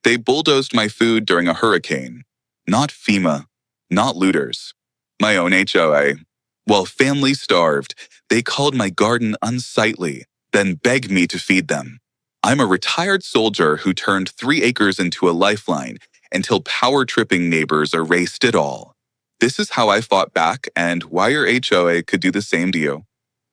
They bulldozed my food during a hurricane. Not FEMA, not looters. My own HOA. While families starved, they called my garden unsightly, then begged me to feed them. I'm a retired soldier who turned 3 acres into a lifeline until power-tripping neighbors erased it all. This is how I fought back and why your HOA could do the same to you.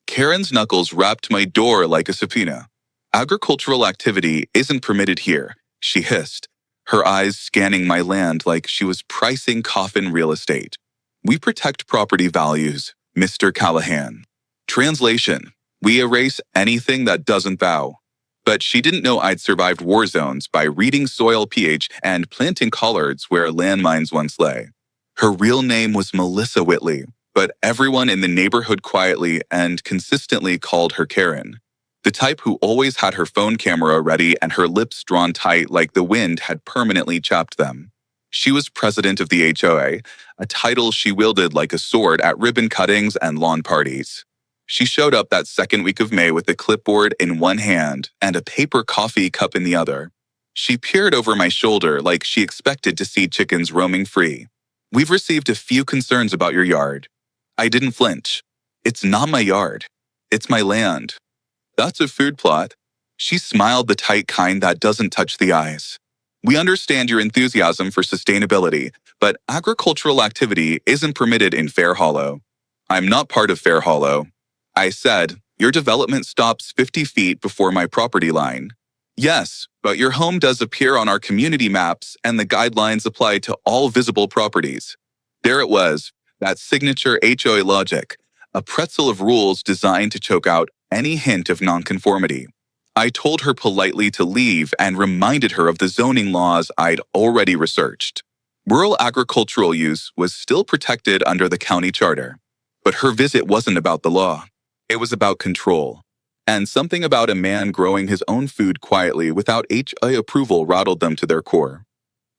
Karen's knuckles rapped my door like a subpoena. Agricultural activity isn't permitted here, she hissed, her eyes scanning my land like she was pricing coffin real estate. We protect property values, Mr. Callahan. Translation: we erase anything that doesn't bow. But she didn't know I'd survived war zones by reading soil pH and planting collards where landmines once lay. Her real name was Melissa Whitley, but everyone in the neighborhood quietly and consistently called her Karen. The type who always had her phone camera ready and her lips drawn tight like the wind had permanently chapped them. She was president of the HOA, a title she wielded like a sword at ribbon cuttings and lawn parties. She showed up that second week of May with a clipboard in one hand and a paper coffee cup in the other. She peered over my shoulder like she expected to see chickens roaming free. We've received a few concerns about your yard. I didn't flinch. It's not my yard. It's my land. That's a food plot. She smiled, the tight kind that doesn't touch the eyes. We understand your enthusiasm for sustainability, but agricultural activity isn't permitted in Fair Hollow. I'm not part of Fair Hollow. I said, your development stops 50 feet before my property line. Yes, but your home does appear on our community maps and the guidelines apply to all visible properties. There it was, that signature HOA logic, a pretzel of rules designed to choke out any hint of nonconformity. I told her politely to leave and reminded her of the zoning laws I'd already researched. Rural agricultural use was still protected under the county charter. But her visit wasn't about the law. It was about control. And something about a man growing his own food quietly without HOA approval rattled them to their core.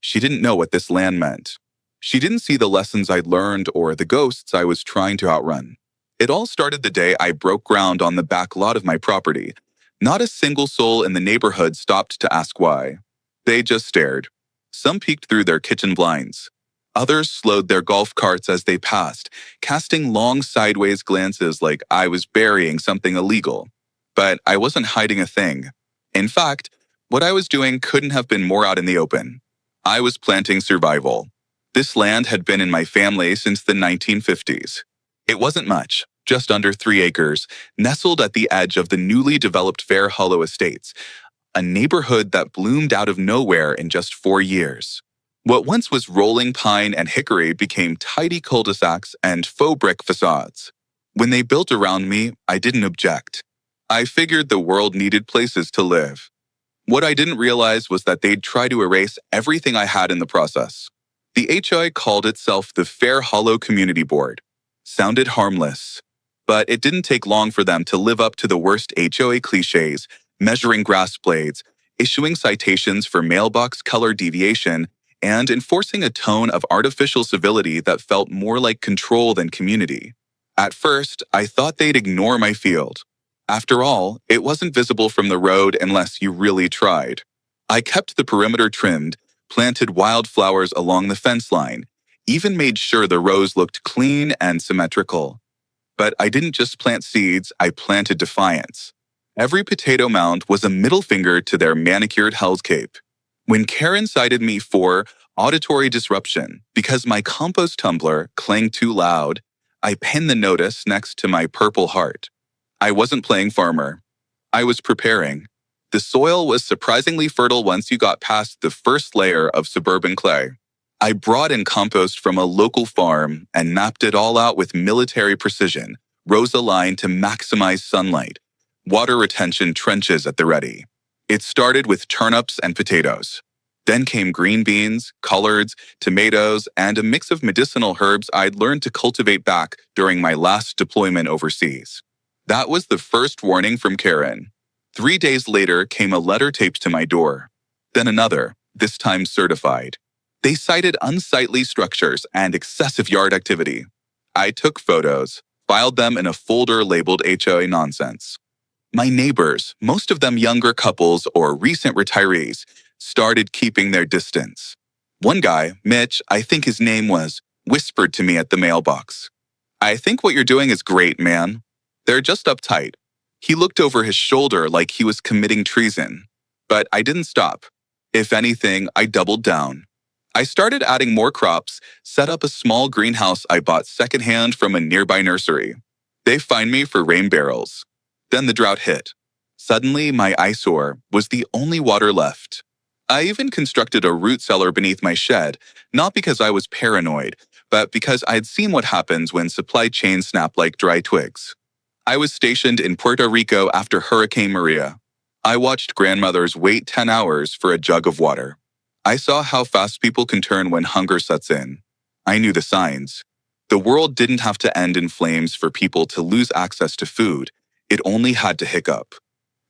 She didn't know what this land meant. She didn't see the lessons I'd learned or the ghosts I was trying to outrun. It all started the day I broke ground on the back lot of my property. Not a single soul in the neighborhood stopped to ask why. They just stared. Some peeked through their kitchen blinds. Others slowed their golf carts as they passed, casting long sideways glances like I was burying something illegal. But I wasn't hiding a thing. In fact, what I was doing couldn't have been more out in the open. I was planting survival. This land had been in my family since the 1950s. It wasn't much, just under 3 acres, nestled at the edge of the newly developed Fair Hollow Estates, a neighborhood that bloomed out of nowhere in just 4 years. What once was rolling pine and hickory became tidy cul-de-sacs and faux brick facades. When they built around me, I didn't object. I figured the world needed places to live. What I didn't realize was that they'd try to erase everything I had in the process. The HOA called itself the Fair Hollow Community Board. Sounded harmless. But it didn't take long for them to live up to the worst HOA cliches, measuring grass blades, issuing citations for mailbox color deviation, and enforcing a tone of artificial civility that felt more like control than community. At first, I thought they'd ignore my field. After all, it wasn't visible from the road unless you really tried. I kept the perimeter trimmed, planted wildflowers along the fence line, even made sure the rows looked clean and symmetrical. But I didn't just plant seeds, I planted defiance. Every potato mound was a middle finger to their manicured hellscape. When Karen cited me for auditory disruption because my compost tumbler clanged too loud, I pinned the notice next to my purple heart. I wasn't playing farmer. I was preparing. The soil was surprisingly fertile once you got past the first layer of suburban clay. I brought in compost from a local farm and mapped it all out with military precision, rows aligned to maximize sunlight, water retention trenches at the ready. It started with turnips and potatoes. Then came green beans, collards, tomatoes, and a mix of medicinal herbs I'd learned to cultivate back during my last deployment overseas. That was the first warning from Karen. 3 days later came a letter taped to my door. Then another, this time certified. They cited unsightly structures and excessive yard activity. I took photos, filed them in a folder labeled HOA nonsense. My neighbors, most of them younger couples or recent retirees, started keeping their distance. One guy, Mitch, I think his name was, whispered to me at the mailbox. "I think what you're doing is great, man. They're just uptight." He looked over his shoulder like he was committing treason. But I didn't stop. If anything, I doubled down. I started adding more crops, set up a small greenhouse I bought secondhand from a nearby nursery. They fined me for rain barrels. Then the drought hit. Suddenly, my eyesore was the only water left. I even constructed a root cellar beneath my shed, not because I was paranoid, but because I'd seen what happens when supply chains snap like dry twigs. I was stationed in Puerto Rico after Hurricane Maria. I watched grandmothers wait 10 hours for a jug of water. I saw how fast people can turn when hunger sets in. I knew the signs. The world didn't have to end in flames for people to lose access to food. It only had to hiccup.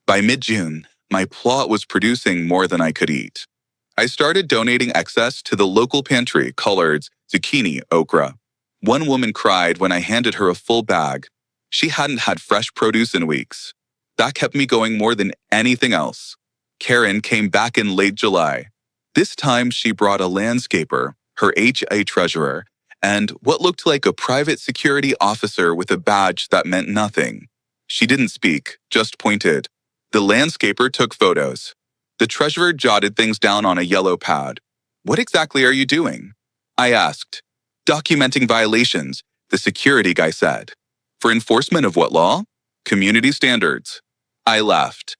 By mid-June, my plot was producing more than I could eat. I started donating excess to the local pantry, collards, zucchini, okra. One woman cried when I handed her a full bag. She hadn't had fresh produce in weeks. That kept me going more than anything else. Karen came back in late July. This time she brought a landscaper, her HOA treasurer, and what looked like a private security officer with a badge that meant nothing. She didn't speak, just pointed. The landscaper took photos. The treasurer jotted things down on a yellow pad. "What exactly are you doing?" I asked. "Documenting violations," the security guy said. "For enforcement of what law?" "Community standards." I laughed.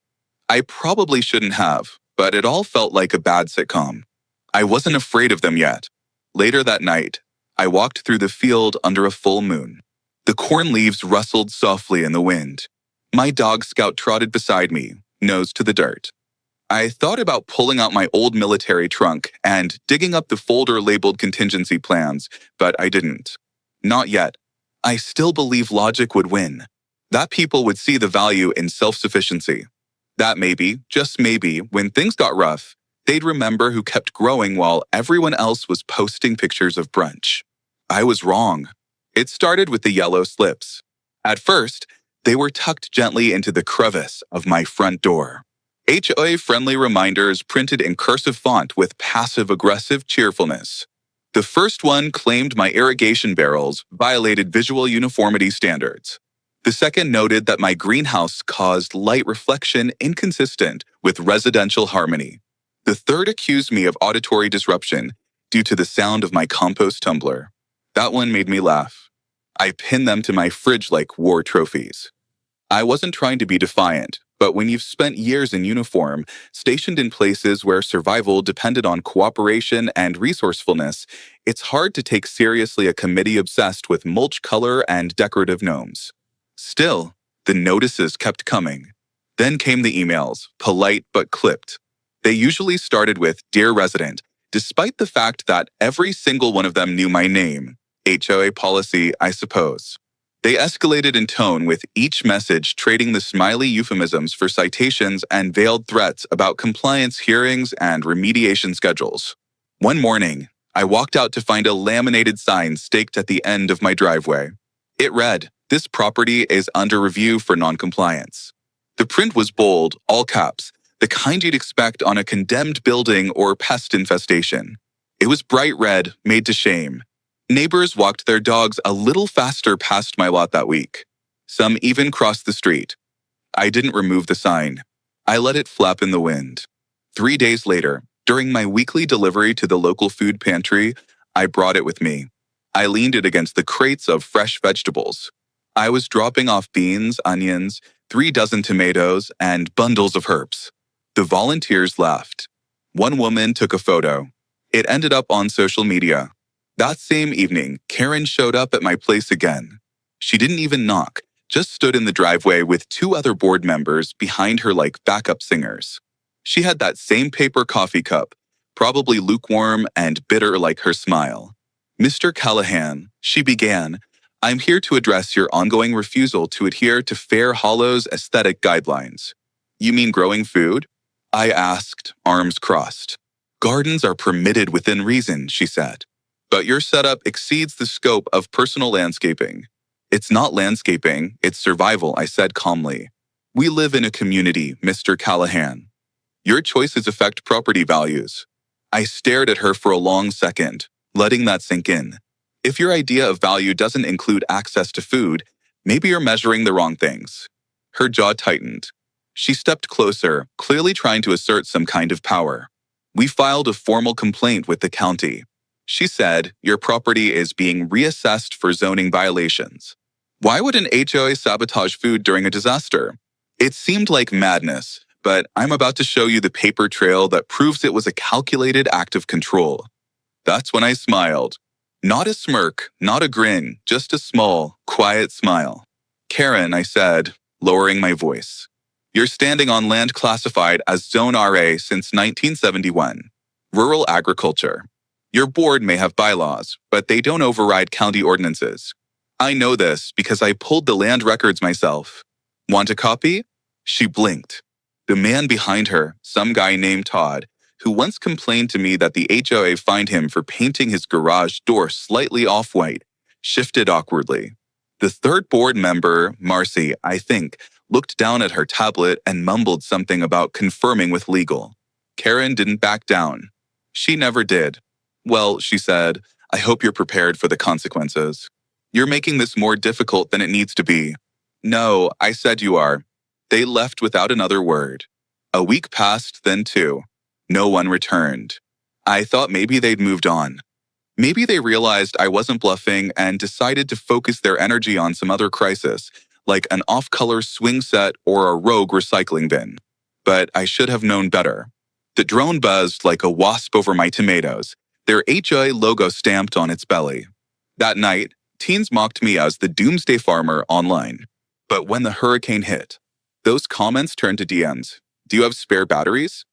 I probably shouldn't have, but it all felt like a bad sitcom. I wasn't afraid of them yet. Later that night, I walked through the field under a full moon. The corn leaves rustled softly in the wind. My dog Scout trotted beside me, nose to the dirt. I thought about pulling out my old military trunk and digging up the folder labeled contingency plans, but I didn't. Not yet. I still believe logic would win. That people would see the value in self-sufficiency. That maybe, just maybe, when things got rough, they'd remember who kept growing while everyone else was posting pictures of brunch. I was wrong. It started with the yellow slips. At first, they were tucked gently into the crevice of my front door. HOA-friendly reminders printed in cursive font with passive-aggressive cheerfulness. The first one claimed my irrigation barrels violated visual uniformity standards. The second noted that my greenhouse caused light reflection inconsistent with residential harmony. The third accused me of auditory disruption due to the sound of my compost tumbler. That one made me laugh. I pinned them to my fridge like war trophies. I wasn't trying to be defiant, but when you've spent years in uniform, stationed in places where survival depended on cooperation and resourcefulness, it's hard to take seriously a committee obsessed with mulch color and decorative gnomes. Still, the notices kept coming. Then came the emails, polite but clipped. They usually started with "Dear Resident," despite the fact that every single one of them knew my name. HOA policy, I suppose. They escalated in tone, with each message trading the smiley euphemisms for citations and veiled threats about compliance hearings and remediation schedules. One morning, I walked out to find a laminated sign staked at the end of my driveway. It read, "This property is under review for noncompliance." The print was bold, all caps, the kind you'd expect on a condemned building or pest infestation. It was bright red, made to shame. Neighbors walked their dogs a little faster past my lot that week. Some even crossed the street. I didn't remove the sign. I let it flap in the wind. 3 days later, during my weekly delivery to the local food pantry, I brought it with me. I leaned it against the crates of fresh vegetables. I was dropping off beans, onions, 3 dozen tomatoes, and bundles of herbs. The volunteers laughed. One woman took a photo. It ended up on social media. That same evening, Karen showed up at my place again. She didn't even knock, just stood in the driveway with 2 other board members behind her like backup singers. She had that same paper coffee cup, probably lukewarm and bitter like her smile. "Mr. Callahan," she began, "I'm here to address your ongoing refusal to adhere to Fair Hollow's aesthetic guidelines." "You mean growing food?" I asked, arms crossed. "Gardens are permitted within reason," she said. "But your setup exceeds the scope of personal landscaping." "It's not landscaping, it's survival," I said calmly. "We live in a community, Mr. Callahan." Your choices affect property values. I stared at her for a long second, letting that sink in. If your idea of value doesn't include access to food, maybe you're measuring the wrong things. Her jaw tightened. She stepped closer, clearly trying to assert some kind of power. We filed a formal complaint with the county. She said, your property is being reassessed for zoning violations. Why would an HOA sabotage food during a disaster? It seemed like madness, but I'm about to show you the paper trail that proves it was a calculated act of control. That's when I smiled. Not a smirk, not a grin, just a small, quiet smile. Karen, I said, lowering my voice. You're standing on land classified as Zone RA since 1971. Rural agriculture. Your board may have bylaws, but they don't override county ordinances. I know this because I pulled the land records myself. Want a copy? She blinked. The man behind her, some guy named Todd, who once complained to me that the HOA fined him for painting his garage door slightly off-white, shifted awkwardly. The third board member, Marcy, I think, looked down at her tablet and mumbled something about confirming with legal. Karen didn't back down. She never did. Well, she said, I hope you're prepared for the consequences. You're making this more difficult than it needs to be. No, I said you are. They left without another word. A week passed, then two. No one returned. I thought maybe they'd moved on. Maybe they realized I wasn't bluffing and decided to focus their energy on some other crisis, like an off-color swing set or a rogue recycling bin. But I should have known better. The drone buzzed like a wasp over my tomatoes, their HOA logo stamped on its belly. That night, teens mocked me as the doomsday farmer online. But when the hurricane hit, those comments turned to DMs. Do you have spare batteries?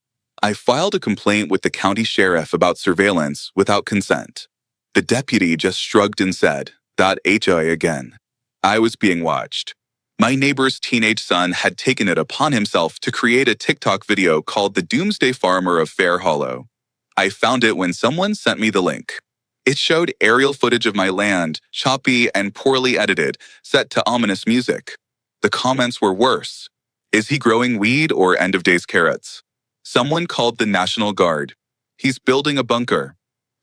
I filed a complaint with the county sheriff about surveillance without consent. The deputy just shrugged and said, that HOA again. I was being watched. My neighbor's teenage son had taken it upon himself to create a TikTok video called The Doomsday Farmer of Fair Hollow. I found it when someone sent me the link. It showed aerial footage of my land, choppy and poorly edited, set to ominous music. The comments were worse. Is he growing weed or end-of-days carrots? Someone called the National Guard. He's building a bunker.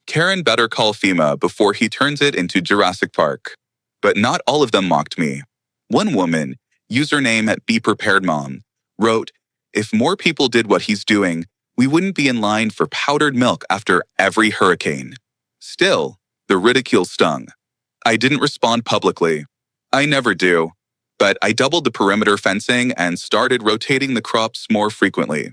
Karen better call FEMA before he turns it into Jurassic Park. But not all of them mocked me. One woman, username at Be Prepared Mom, wrote, if more people did what he's doing, we wouldn't be in line for powdered milk after every hurricane. Still, the ridicule stung. I didn't respond publicly. I never do. But I doubled the perimeter fencing and started rotating the crops more frequently.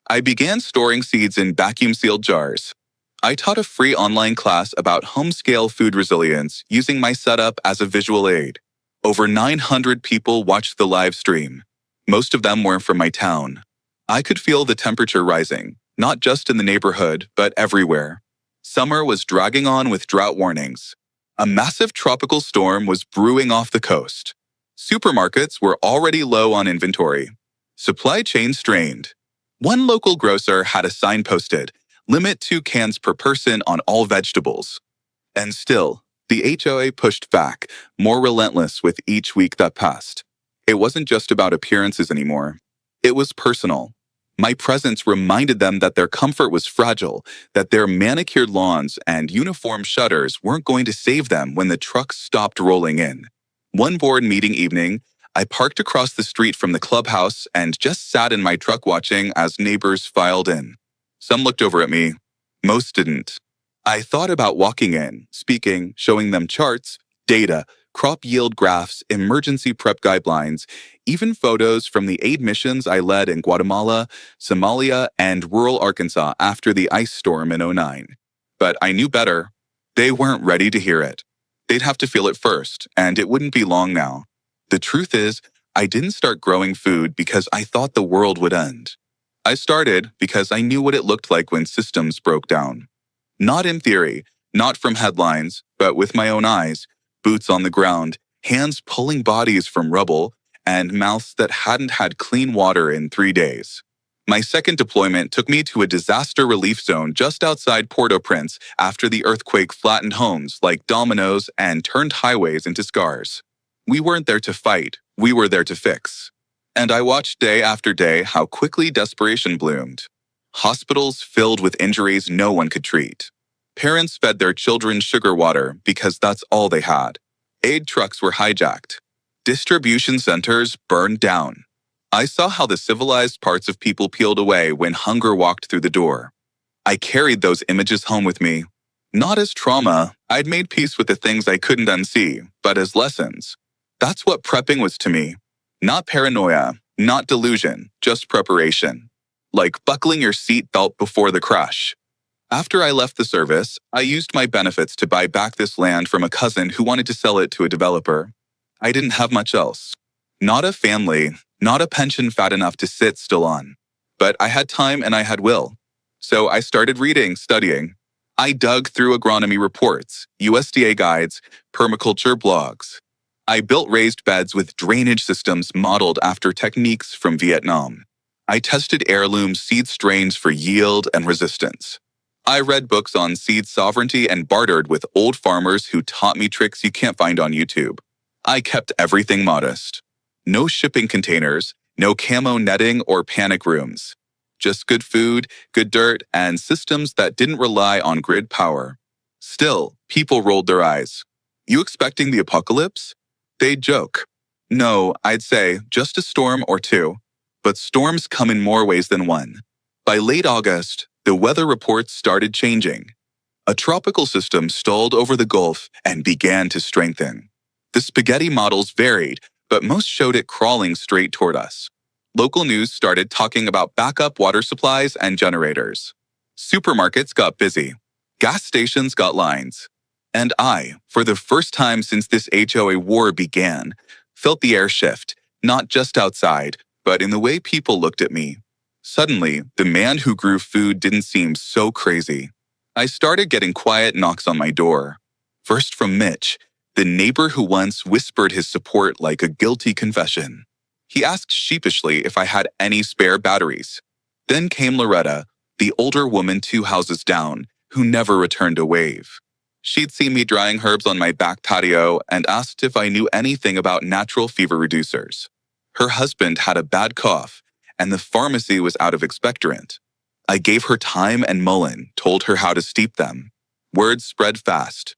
I began storing seeds in vacuum-sealed jars. I taught a free online class about home-scale food resilience using my setup as a visual aid. Over 900 people watched the live stream. Most of them were from my town. I could feel the temperature rising, not just in the neighborhood, but everywhere. Summer was dragging on with drought warnings. A massive tropical storm was brewing off the coast. Supermarkets were already low on inventory. Supply chain strained. One local grocer had a sign posted, limit 2 cans per person on all vegetables. And still, the HOA pushed back, more relentless with each week that passed. It wasn't just about appearances anymore. It was personal. My presence reminded them that their comfort was fragile, that their manicured lawns and uniform shutters weren't going to save them when the trucks stopped rolling in. One board meeting evening, I parked across the street from the clubhouse and just sat in my truck watching as neighbors filed in. Some looked over at me. Most didn't. I thought about walking in, speaking, showing them charts, data, crop yield graphs, emergency prep guidelines, even photos from the aid missions I led in Guatemala, Somalia, and rural Arkansas after the ice storm in '09. But I knew better. They weren't ready to hear it. They'd have to feel it first, and it wouldn't be long now. The truth is, I didn't start growing food because I thought the world would end. I started because I knew what it looked like when systems broke down. Not in theory, not from headlines, but with my own eyes, boots on the ground, hands pulling bodies from rubble, and mouths that hadn't had clean water in 3 days. My second deployment took me to a disaster relief zone just outside Port-au-Prince after the earthquake flattened homes like dominoes and turned highways into scars. We weren't there to fight, we were there to fix. And I watched day after day how quickly desperation bloomed. Hospitals filled with injuries no one could treat. Parents fed their children sugar water because that's all they had. Aid trucks were hijacked. Distribution centers burned down. I saw how the civilized parts of people peeled away when hunger walked through the door. I carried those images home with me. Not as trauma, I'd made peace with the things I couldn't unsee, but as lessons. That's what prepping was to me. Not paranoia, not delusion, just preparation. Like buckling your seatbelt before the crash. After I left the service, I used my benefits to buy back this land from a cousin who wanted to sell it to a developer. I didn't have much else. Not a family, not a pension fat enough to sit still on. But I had time and I had will. So I started reading, studying. I dug through agronomy reports, USDA guides, permaculture blogs. I built raised beds with drainage systems modeled after techniques from Vietnam. I tested heirloom seed strains for yield and resistance. I read books on seed sovereignty and bartered with old farmers who taught me tricks you can't find on YouTube. I kept everything modest. No shipping containers, no camo netting or panic rooms. Just good food, good dirt, and systems that didn't rely on grid power. Still, people rolled their eyes. You expecting the apocalypse? They'd joke. No, I'd say just a storm or two. But storms come in more ways than one. By late August, the weather reports started changing. A tropical system stalled over the Gulf and began to strengthen. The spaghetti models varied, but most showed it crawling straight toward us. Local news started talking about backup water supplies and generators. Supermarkets got busy. Gas stations got lines. And I, for the first time since this HOA war began, felt the air shift, not just outside, but in the way people looked at me. Suddenly, the man who grew food didn't seem so crazy. I started getting quiet knocks on my door. First from Mitch, the neighbor who once whispered his support like a guilty confession. He asked sheepishly if I had any spare batteries. Then came Loretta, the older woman 2 houses down, who never returned a wave. She'd seen me drying herbs on my back patio and asked if I knew anything about natural fever reducers. Her husband had a bad cough, and the pharmacy was out of expectorant. I gave her thyme and mullein, told her how to steep them. Word spread fast.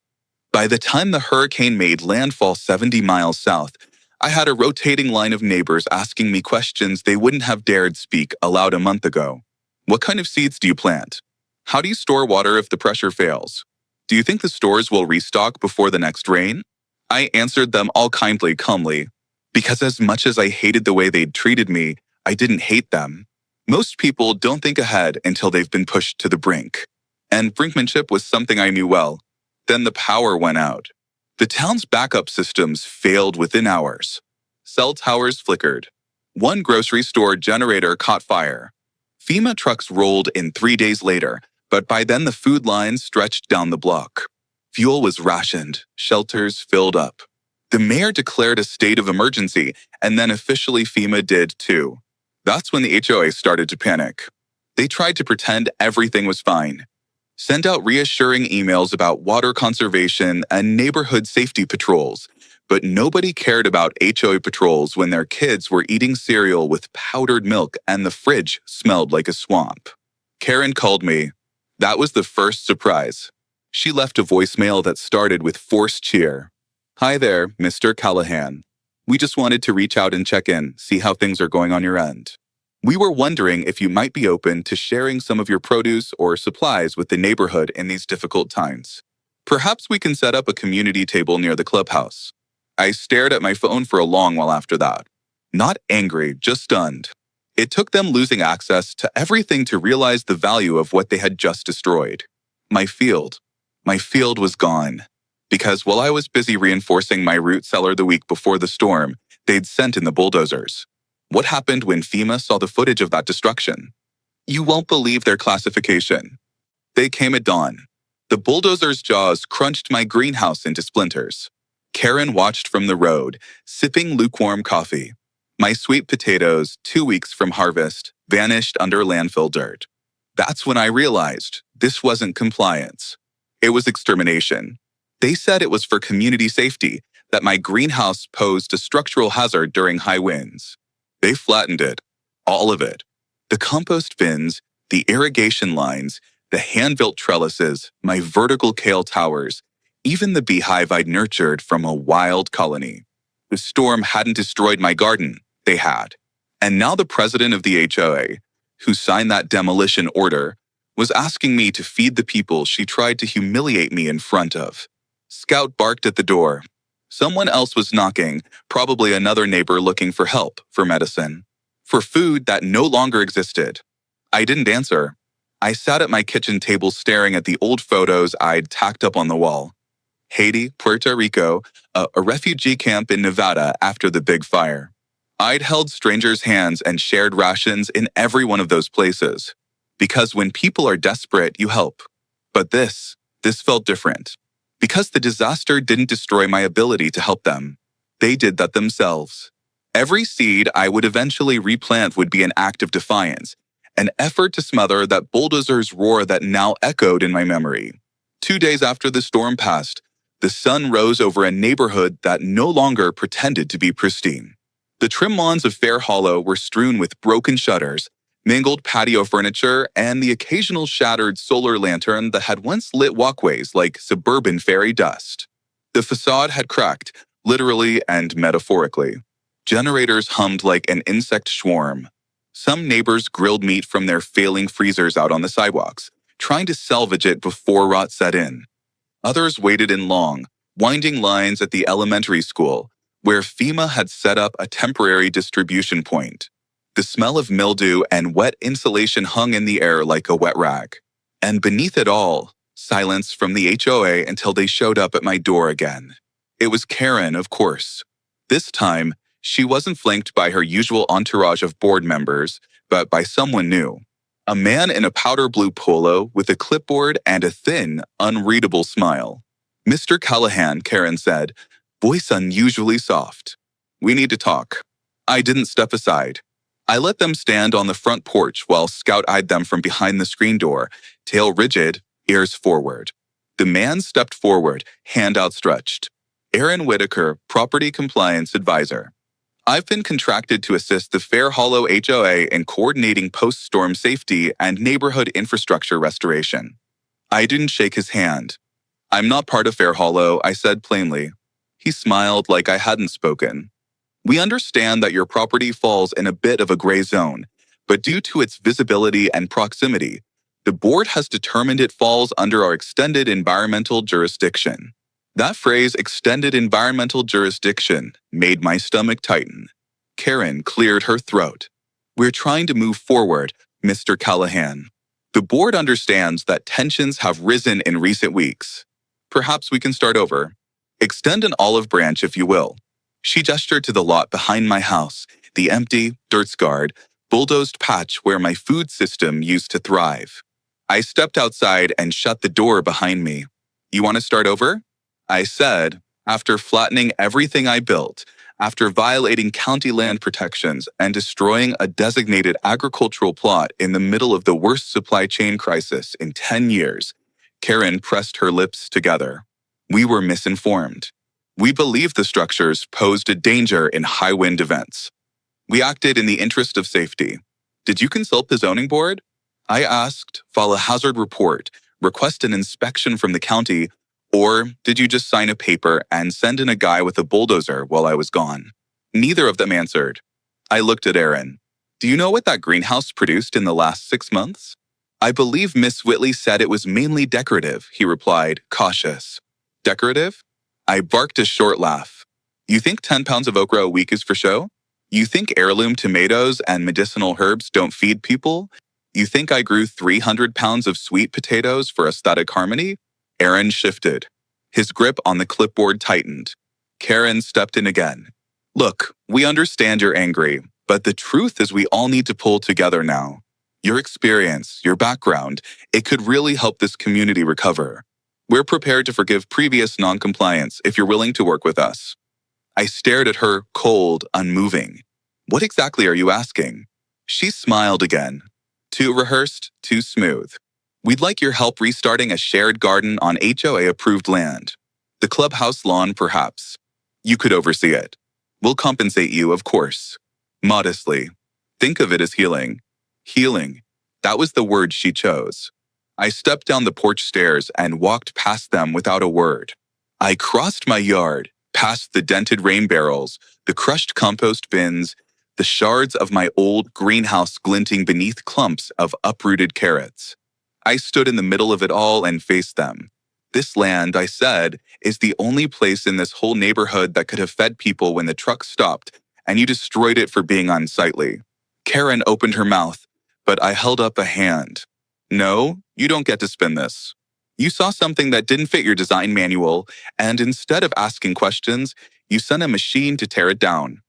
By the time the hurricane made landfall 70 miles south, I had a rotating line of neighbors asking me questions they wouldn't have dared speak aloud a month ago. What kind of seeds do you plant? How do you store water if the pressure fails? Do you think the stores will restock before the next rain? I answered them all kindly, calmly, because as much as I hated the way they'd treated me, I didn't hate them. Most people don't think ahead until they've been pushed to the brink. And brinkmanship was something I knew well. Then the power went out. The town's backup systems failed within hours. Cell towers flickered. One grocery store generator caught fire. FEMA trucks rolled in 3 days later, but by then the food lines stretched down the block. Fuel was rationed, shelters filled up. The mayor declared a state of emergency, and then officially FEMA did too. That's when the HOA started to panic. They tried to pretend everything was fine. Sent out reassuring emails about water conservation and neighborhood safety patrols, but nobody cared about HOA patrols when their kids were eating cereal with powdered milk and the fridge smelled like a swamp. Karen called me. That was the first surprise. She left a voicemail that started with forced cheer. Hi there, Mr. Callahan. We just wanted to reach out and check in, see how things are going on your end. We were wondering if you might be open to sharing some of your produce or supplies with the neighborhood in these difficult times. Perhaps we can set up a community table near the clubhouse. I stared at my phone for a long while after that. Not angry, just stunned. It took them losing access to everything to realize the value of what they had just destroyed. My field was gone. Because while I was busy reinforcing my root cellar the week before the storm, they'd sent in the bulldozers. What happened when FEMA saw the footage of that destruction? You won't believe their classification. They came at dawn. The bulldozer's jaws crunched my greenhouse into splinters. Karen watched from the road, sipping lukewarm coffee. My sweet potatoes, 2 weeks from harvest, vanished under landfill dirt. That's when I realized this wasn't compliance. It was extermination. They said it was for community safety, that my greenhouse posed a structural hazard during high winds. They flattened it, all of it. The compost bins, the The irrigation lines, the hand-built trellises, my vertical kale towers, even the beehive I'd nurtured from a wild colony. The storm hadn't destroyed my garden, they had. And now the president of the HOA, who signed that demolition order, was asking me to feed the people she tried to humiliate me in front of. Scout barked at the door. Someone else was knocking, probably another neighbor looking for help, for medicine, for food that no longer existed. I didn't answer. I sat at my kitchen table staring at the old photos I'd tacked up on the wall. Haiti, Puerto Rico, a refugee camp in Nevada after the big fire. I'd held strangers' hands and shared rations in every one of those places. Because when people are desperate, you help. But this felt different. Because the disaster didn't destroy my ability to help them. They did that themselves. Every seed I would eventually replant would be an act of defiance, an effort to smother that bulldozer's roar that now echoed in my memory. 2 days after the storm passed, the sun rose over a neighborhood that no longer pretended to be pristine. The trim lawns of Fair Hollow were strewn with broken shutters, mangled patio furniture, and the occasional shattered solar lantern that had once lit walkways like suburban fairy dust. The facade had cracked, literally and metaphorically. Generators hummed like an insect swarm. Some neighbors grilled meat from their failing freezers out on the sidewalks, trying to salvage it before rot set in. Others waited in long, winding lines at the elementary school, where FEMA had set up a temporary distribution point. The smell of mildew and wet insulation hung in the air like a wet rag. And beneath it all, silence from the HOA until they showed up at my door again. It was Karen, of course. This time, she wasn't flanked by her usual entourage of board members, but by someone new. A man in a powder blue polo with a clipboard and a thin, unreadable smile. "Mr. Callahan," Karen said, voice unusually soft. "We need to talk." I didn't step aside. I let them stand on the front porch while Scout eyed them from behind the screen door, tail rigid, ears forward. The man stepped forward, hand outstretched. Aaron Whitaker, Property Compliance Advisor. I've been contracted to assist the Fair Hollow HOA in coordinating post-storm safety and neighborhood infrastructure restoration. I didn't shake his hand. "I'm not part of Fair Hollow," I said plainly. He smiled like I hadn't spoken. "We understand that your property falls in a bit of a gray zone, but due to its visibility and proximity, the board has determined it falls under our extended environmental jurisdiction." That phrase, extended environmental jurisdiction, made my stomach tighten. Karen cleared her throat. "We're trying to move forward, Mr. Callahan. The board understands that tensions have risen in recent weeks. Perhaps we can start over. Extend an olive branch if you will." She gestured to the lot behind my house, the empty, dirt-scarred, bulldozed patch where my food system used to thrive. I stepped outside and shut the door behind me. "You want to start over?" I said, after flattening everything I built, after violating county land protections and destroying a designated agricultural plot in the middle of the worst supply chain crisis in 10 years. Karen pressed her lips together. We were misinformed. We believed the structures posed a danger in high-wind events. We acted in the interest of safety. "Did you consult the zoning board?" I asked, file a hazard report, request an inspection from the county, or did you just sign a paper and send in a guy with a bulldozer while I was gone? Neither of them answered. I looked at Aaron. "Do you know what that greenhouse produced in the last 6 months?" "I believe Miss Whitley said it was mainly decorative," he replied, cautious. "Decorative?" I barked a short laugh. "You think 10 pounds of okra a week is for show? You think heirloom tomatoes and medicinal herbs don't feed people? You think I grew 300 pounds of sweet potatoes for aesthetic harmony?" Aaron shifted. His grip on the clipboard tightened. Karen stepped in again. "Look, we understand you're angry, but the truth is we all need to pull together now. Your experience, your background, it could really help this community recover. We're prepared to forgive previous non-compliance if you're willing to work with us." I stared at her, cold, unmoving. "What exactly are you asking?" She smiled again. Too rehearsed, too smooth. "We'd like your help restarting a shared garden on HOA-approved land. The clubhouse lawn, perhaps. You could oversee it. We'll compensate you, of course. Modestly. Think of it as healing. Healing. That was the word she chose. I stepped down the porch stairs and walked past them without a word. I crossed my yard, past the dented rain barrels, the crushed compost bins, the shards of my old greenhouse glinting beneath clumps of uprooted carrots. I stood in the middle of it all and faced them. This land, I said, is the only place in this whole neighborhood that could have fed people when the truck stopped, and you destroyed it for being unsightly. Karen opened her mouth, but I held up a hand. No, you don't get to spin this. You saw something that didn't fit your design manual, and instead of asking questions, you sent a machine to tear it down.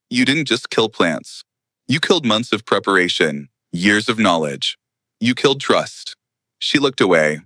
You didn't just kill plants. You killed months of preparation, years of knowledge. You killed trust. She looked away.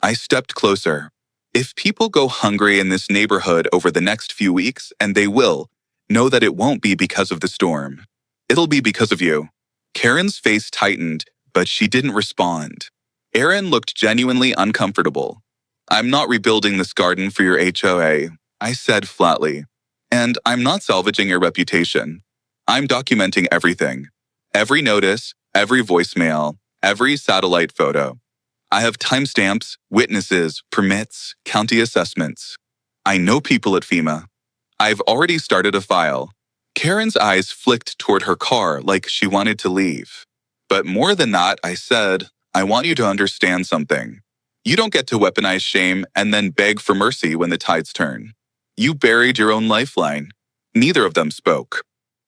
I stepped closer. If people go hungry in this neighborhood over the next few weeks, and they will, know that it won't be because of the storm. It'll be because of you. Karen's face tightened, but she didn't respond. Aaron looked genuinely uncomfortable. I'm not rebuilding this garden for your HOA, I said flatly. And I'm not salvaging your reputation. I'm documenting everything. Every notice, every voicemail, every satellite photo. I have timestamps, witnesses, permits, county assessments. I know people at FEMA. I've already started a file. Karen's eyes flicked toward her car like she wanted to leave. But more than that, I said, I want you to understand something. You don't get to weaponize shame and then beg for mercy when the tides turn. You buried your own lifeline. Neither of them spoke.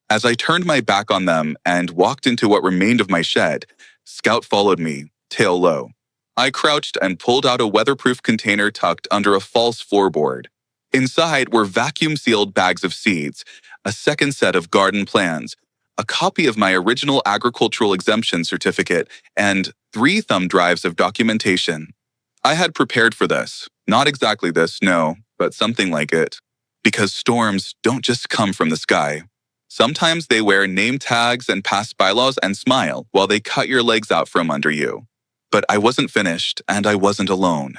As I turned my back on them and walked into what remained of my shed, Scout followed me, tail low. I crouched and pulled out a weatherproof container tucked under a false floorboard. Inside were vacuum-sealed bags of seeds, a second set of garden plans, a copy of my original agricultural exemption certificate, and 3 thumb drives of documentation. I had prepared for this. Not exactly this, no, but something like it. Because storms don't just come from the sky. Sometimes they wear name tags and pass bylaws and smile while they cut your legs out from under you. But I wasn't finished, and I wasn't alone.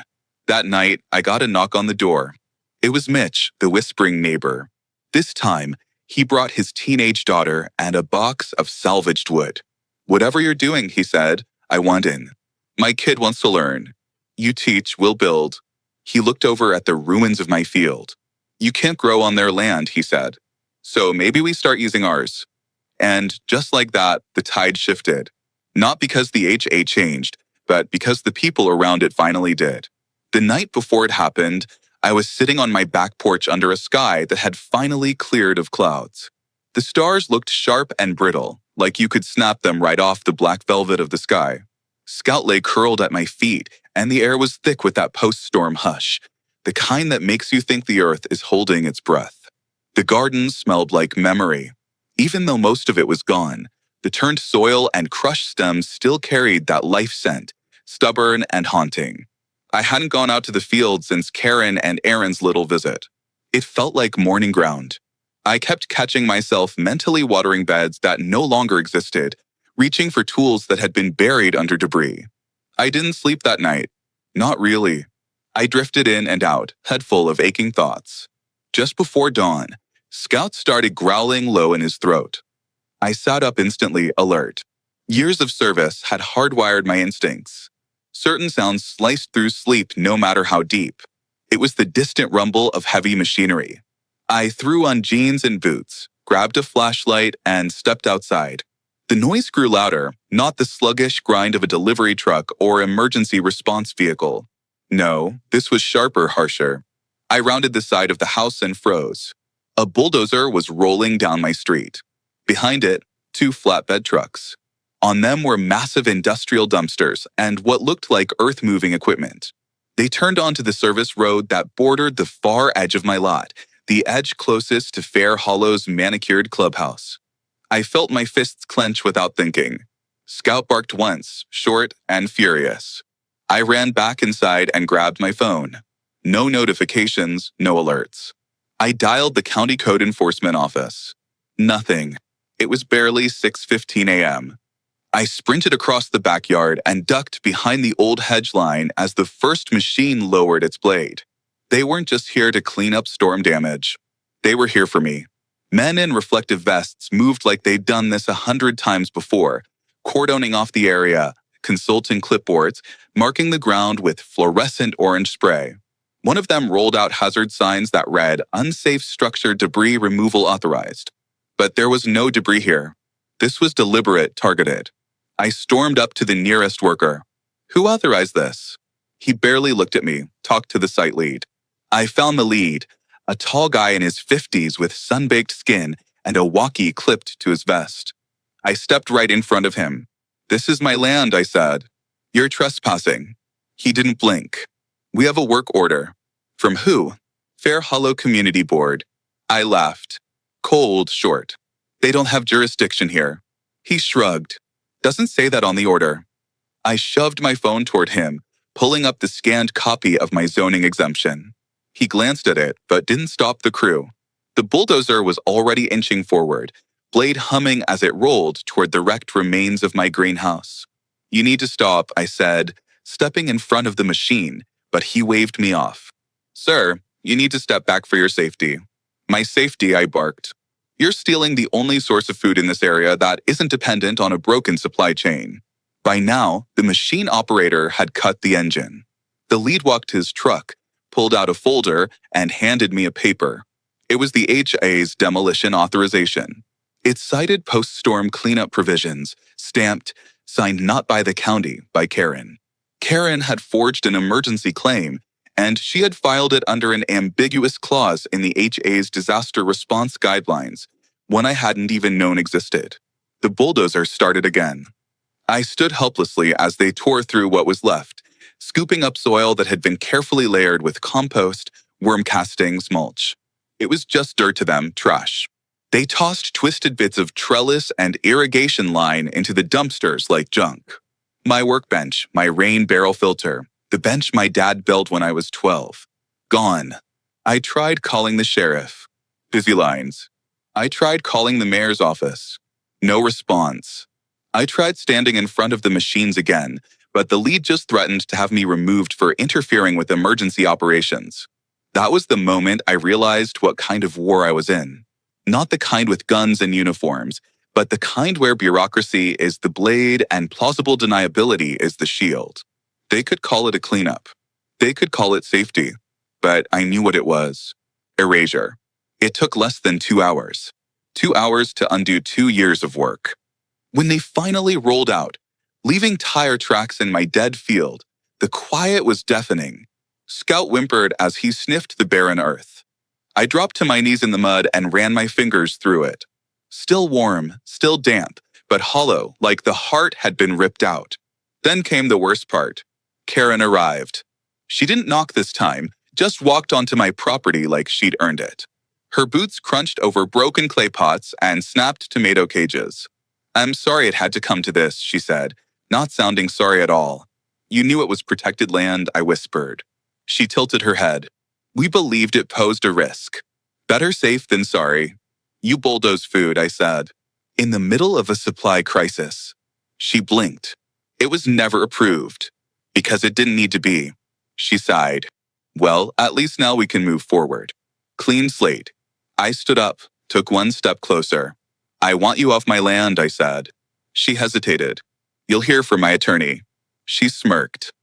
That night, I got a knock on the door. It was Mitch, the whispering neighbor. This time, he brought his teenage daughter and a box of salvaged wood. Whatever you're doing, he said, I want in. My kid wants to learn. You teach, we'll build. He looked over at the ruins of my field. You can't grow on their land, he said. So maybe we start using ours. And just like that, the tide shifted. Not because the HA changed, but because the people around it finally did. The night before it happened, I was sitting on my back porch under a sky that had finally cleared of clouds. The stars looked sharp and brittle, like you could snap them right off the black velvet of the sky. Scout lay curled at my feet, and the air was thick with that post-storm hush, the kind that makes you think the earth is holding its breath. The garden smelled like memory. Even though most of it was gone, the turned soil and crushed stems still carried that life scent, stubborn and haunting. I hadn't gone out to the field since Karen and Aaron's little visit. It felt like mourning ground. I kept catching myself mentally watering beds that no longer existed, reaching for tools that had been buried under debris. I didn't sleep that night. Not really. I drifted in and out, head full of aching thoughts. Just before dawn, Scout started growling low in his throat. I sat up instantly, alert. Years of service had hardwired my instincts. Certain sounds sliced through sleep no matter how deep. It was the distant rumble of heavy machinery. I threw on jeans and boots, grabbed a flashlight, and stepped outside. The noise grew louder, not the sluggish grind of a delivery truck or emergency response vehicle. No, this was sharper, harsher. I rounded the side of the house and froze. A bulldozer was rolling down my street. Behind it, 2 flatbed trucks. On them were massive industrial dumpsters and what looked like earth-moving equipment. They turned onto the service road that bordered the far edge of my lot, the edge closest to Fair Hollow's manicured clubhouse. I felt my fists clench without thinking. Scout barked once, short and furious. I ran back inside and grabbed my phone. No notifications, no alerts. I dialed the county code enforcement office. Nothing. It was barely 6:15 a.m. I sprinted across the backyard and ducked behind the old hedge line as the first machine lowered its blade. They weren't just here to clean up storm damage. They were here for me. Men in reflective vests moved like they'd done this 100 times before, cordoning off the area, consulting clipboards, marking the ground with fluorescent orange spray. One of them rolled out hazard signs that read, "Unsafe structure debris removal authorized." But there was no debris here. This was deliberate, targeted. I stormed up to the nearest worker. "Who authorized this?" He barely looked at me, talked to the site lead. I found the lead, a tall guy in his 50s with sun-baked skin and a walkie clipped to his vest. I stepped right in front of him. "This is my land," I said. "You're trespassing." He didn't blink. "We have a work order." "From who?" "Fair Hollow Community Board." I laughed. Cold, short. "They don't have jurisdiction here." He shrugged. "Doesn't say that on the order." I shoved my phone toward him, pulling up the scanned copy of my zoning exemption. He glanced at it, but didn't stop the crew. The bulldozer was already inching forward, blade humming as it rolled toward the wrecked remains of my greenhouse. "You need to stop," I said, stepping in front of the machine, but he waved me off. "Sir, you need to step back for your safety." "My safety," I barked. "You're stealing the only source of food in this area that isn't dependent on a broken supply chain." By now, the machine operator had cut the engine. The lead walked to his truck, pulled out a folder, and handed me a paper. It was the HOA's demolition authorization. It cited post-storm cleanup provisions, stamped, signed not by the county, by Karen. Karen had forged an emergency claim, and she had filed it under an ambiguous clause in the HOA's disaster response guidelines, one I hadn't even known existed. The bulldozer started again. I stood helplessly as they tore through what was left, scooping up soil that had been carefully layered with compost, worm castings, mulch. It was just dirt to them, trash. They tossed twisted bits of trellis and irrigation line into the dumpsters like junk. My workbench, my rain barrel filter, the bench my dad built when I was 12. Gone. I tried calling the sheriff. Busy lines. I tried calling the mayor's office. No response. I tried standing in front of the machines again, but the lead just threatened to have me removed for interfering with emergency operations. That was the moment I realized what kind of war I was in. Not the kind with guns and uniforms, but the kind where bureaucracy is the blade and plausible deniability is the shield. They could call it a cleanup. They could call it safety. But I knew what it was. Erasure. It took less than 2 hours. 2 hours to undo 2 years of work. When they finally rolled out, leaving tire tracks in my dead field, the quiet was deafening. Scout whimpered as he sniffed the barren earth. I dropped to my knees in the mud and ran my fingers through it. Still warm, still damp, but hollow, like the heart had been ripped out. Then came the worst part. Karen arrived. She didn't knock this time, just walked onto my property like she'd earned it. Her boots crunched over broken clay pots and snapped tomato cages. "I'm sorry it had to come to this," she said, not sounding sorry at all. "You knew it was protected land," I whispered. She tilted her head. "We believed it posed a risk. Better safe than sorry." "You bulldoze food," I said. "In the middle of a supply crisis." She blinked. "It was never approved. Because it didn't need to be." She sighed. "Well, at least now we can move forward. Clean slate." I stood up, took one step closer. "I want you off my land," I said. She hesitated. "You'll hear from my attorney." She smirked.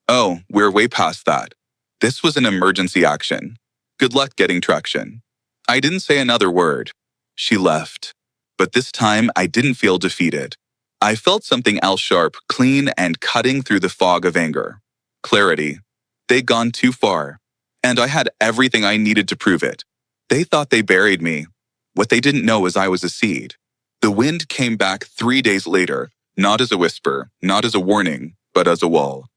"Oh, we're way past that. This was an emergency action. Good luck getting traction." I didn't say another word. She left. But this time, I didn't feel defeated. I felt something else sharp, clean, and cutting through the fog of anger. Clarity. They'd gone too far. And I had everything I needed to prove it. They thought they buried me. What they didn't know is I was a seed. The wind came back 3 days later, not as a whisper, not as a warning, but as a wall.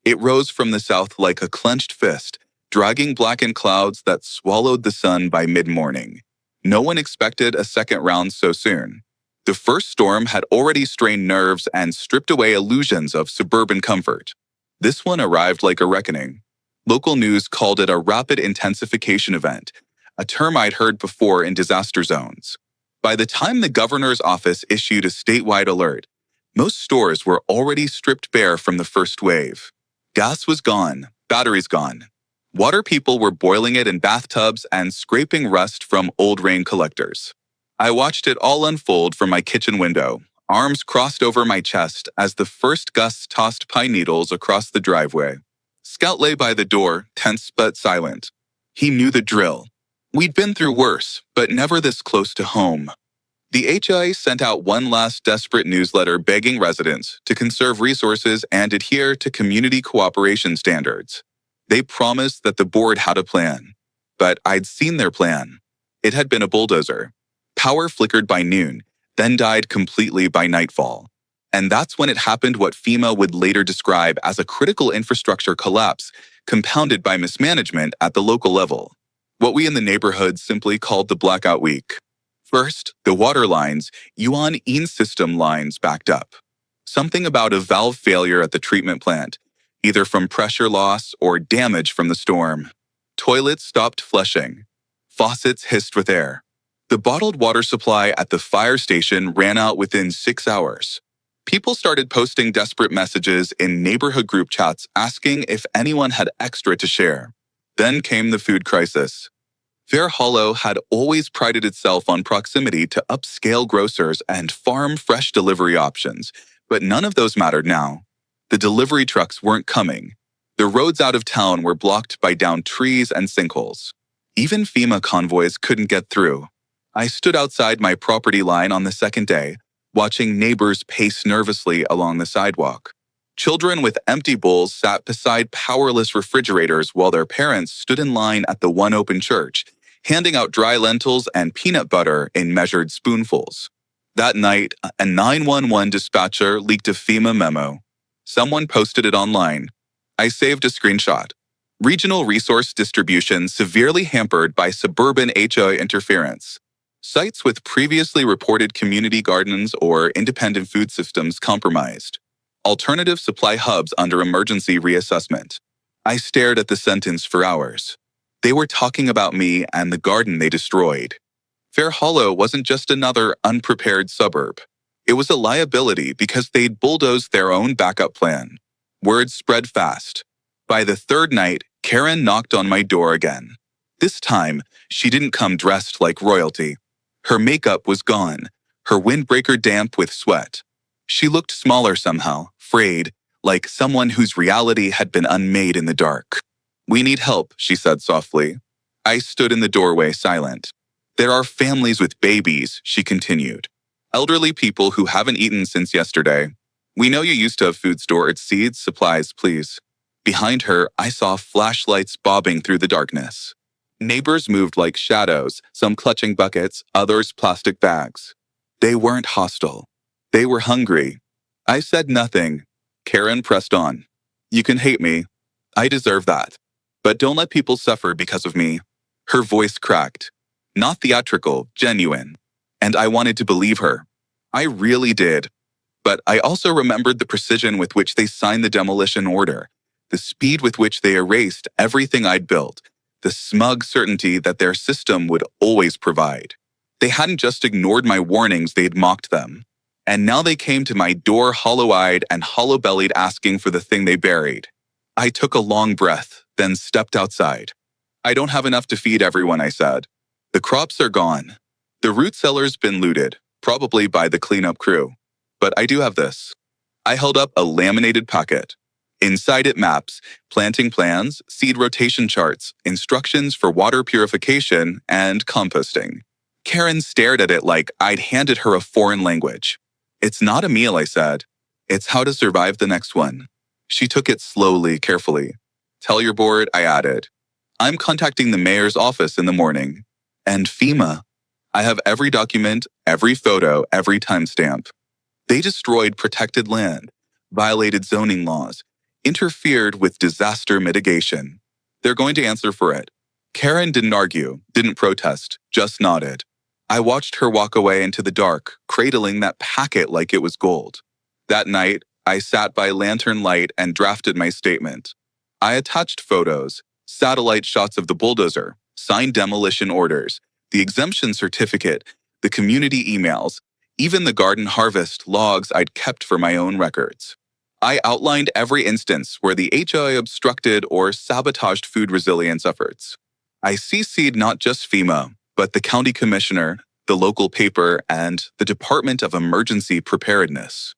It rose from the south like a clenched fist, dragging blackened clouds that swallowed the sun by mid-morning. No one expected a second round so soon. The first storm had already strained nerves and stripped away illusions of suburban comfort. This one arrived like a reckoning. Local news called it a rapid intensification event, a term I'd heard before in disaster zones. By the time the governor's office issued a statewide alert, most stores were already stripped bare from the first wave. Gas was gone, batteries gone. Water people were boiling it in bathtubs and scraping rust from old rain collectors. I watched it all unfold from my kitchen window, Arms crossed over my chest as the first gusts tossed pine needles across the driveway. Scout lay by the door, tense but silent. He knew the drill. We'd been through worse, but never this close to home. The HOA sent out one last desperate newsletter begging residents to conserve resources and adhere to community cooperation standards. They promised that the board had a plan, but I'd seen their plan. It had been a bulldozer. Power flickered by noon, then died completely by nightfall. And that's when it happened what FEMA would later describe as a critical infrastructure collapse, compounded by mismanagement at the local level. What we in the neighborhood simply called the blackout week. First, the water lines, Yuan-Yin system lines backed up. Something about a valve failure at the treatment plant, either from pressure loss or damage from the storm. Toilets stopped flushing. Faucets hissed with air. The bottled water supply at the fire station ran out within 6 hours. People started posting desperate messages in neighborhood group chats asking if anyone had extra to share. Then came the food crisis. Fair Hollow had always prided itself on proximity to upscale grocers and farm fresh delivery options, but none of those mattered now. The delivery trucks weren't coming. The roads out of town were blocked by downed trees and sinkholes. Even FEMA convoys couldn't get through. I stood outside my property line on the second day, watching neighbors pace nervously along the sidewalk. Children with empty bowls sat beside powerless refrigerators while their parents stood in line at the one open church, handing out dry lentils and peanut butter in measured spoonfuls. That night, a 911 dispatcher leaked a FEMA memo. Someone posted it online. I saved a screenshot. Regional resource distribution severely hampered by suburban HOA interference. Sites with previously reported community gardens or independent food systems compromised. Alternative supply hubs under emergency reassessment. I stared at the sentence for hours. They were talking about me and the garden they destroyed. Fair Hollow wasn't just another unprepared suburb. It was a liability because they'd bulldozed their own backup plan. Word spread fast. By the third night, Karen knocked on my door again. This time, she didn't come dressed like royalty. Her makeup was gone, her windbreaker damp with sweat. She looked smaller somehow, frayed, like someone whose reality had been unmade in the dark. "We need help," she said softly. I stood in the doorway, silent. "There are families with babies," she continued. "Elderly people who haven't eaten since yesterday. We know you used to have food storage. Seeds, supplies, please." Behind her, I saw flashlights bobbing through the darkness. Neighbors moved like shadows, some clutching buckets, others plastic bags. They weren't hostile. They were hungry. I said nothing. Karen pressed on. "You can hate me. I deserve that. But don't let people suffer because of me." Her voice cracked. Not theatrical, genuine. And I wanted to believe her. I really did. But I also remembered the precision with which they signed the demolition order, the speed with which they erased everything I'd built, the smug certainty that their system would always provide. They hadn't just ignored my warnings, they'd mocked them. And now they came to my door hollow-eyed and hollow-bellied asking for the thing they buried. I took a long breath, then stepped outside. "I don't have enough to feed everyone," I said. "The crops are gone. The root cellar's been looted, probably by the cleanup crew. But I do have this." I held up a laminated packet. Inside it maps, planting plans, seed rotation charts, instructions for water purification, and composting. Karen stared at it like I'd handed her a foreign language. "It's not a meal," I said. "It's how to survive the next one." She took it slowly, carefully. "Tell your board," I added. "I'm contacting the mayor's office in the morning. And FEMA. I have every document, every photo, every timestamp. They destroyed protected land, violated zoning laws, interfered with disaster mitigation. They're going to answer for it." Karen didn't argue, didn't protest, just nodded. I watched her walk away into the dark, cradling that packet like it was gold. That night, I sat by lantern light and drafted my statement. I attached photos, satellite shots of the bulldozer, signed demolition orders, the exemption certificate, the community emails, even the garden harvest logs I'd kept for my own records. I outlined every instance where the HOA obstructed or sabotaged food resilience efforts. I CC'd not just FEMA, but the county commissioner, the local paper, and the Department of Emergency Preparedness.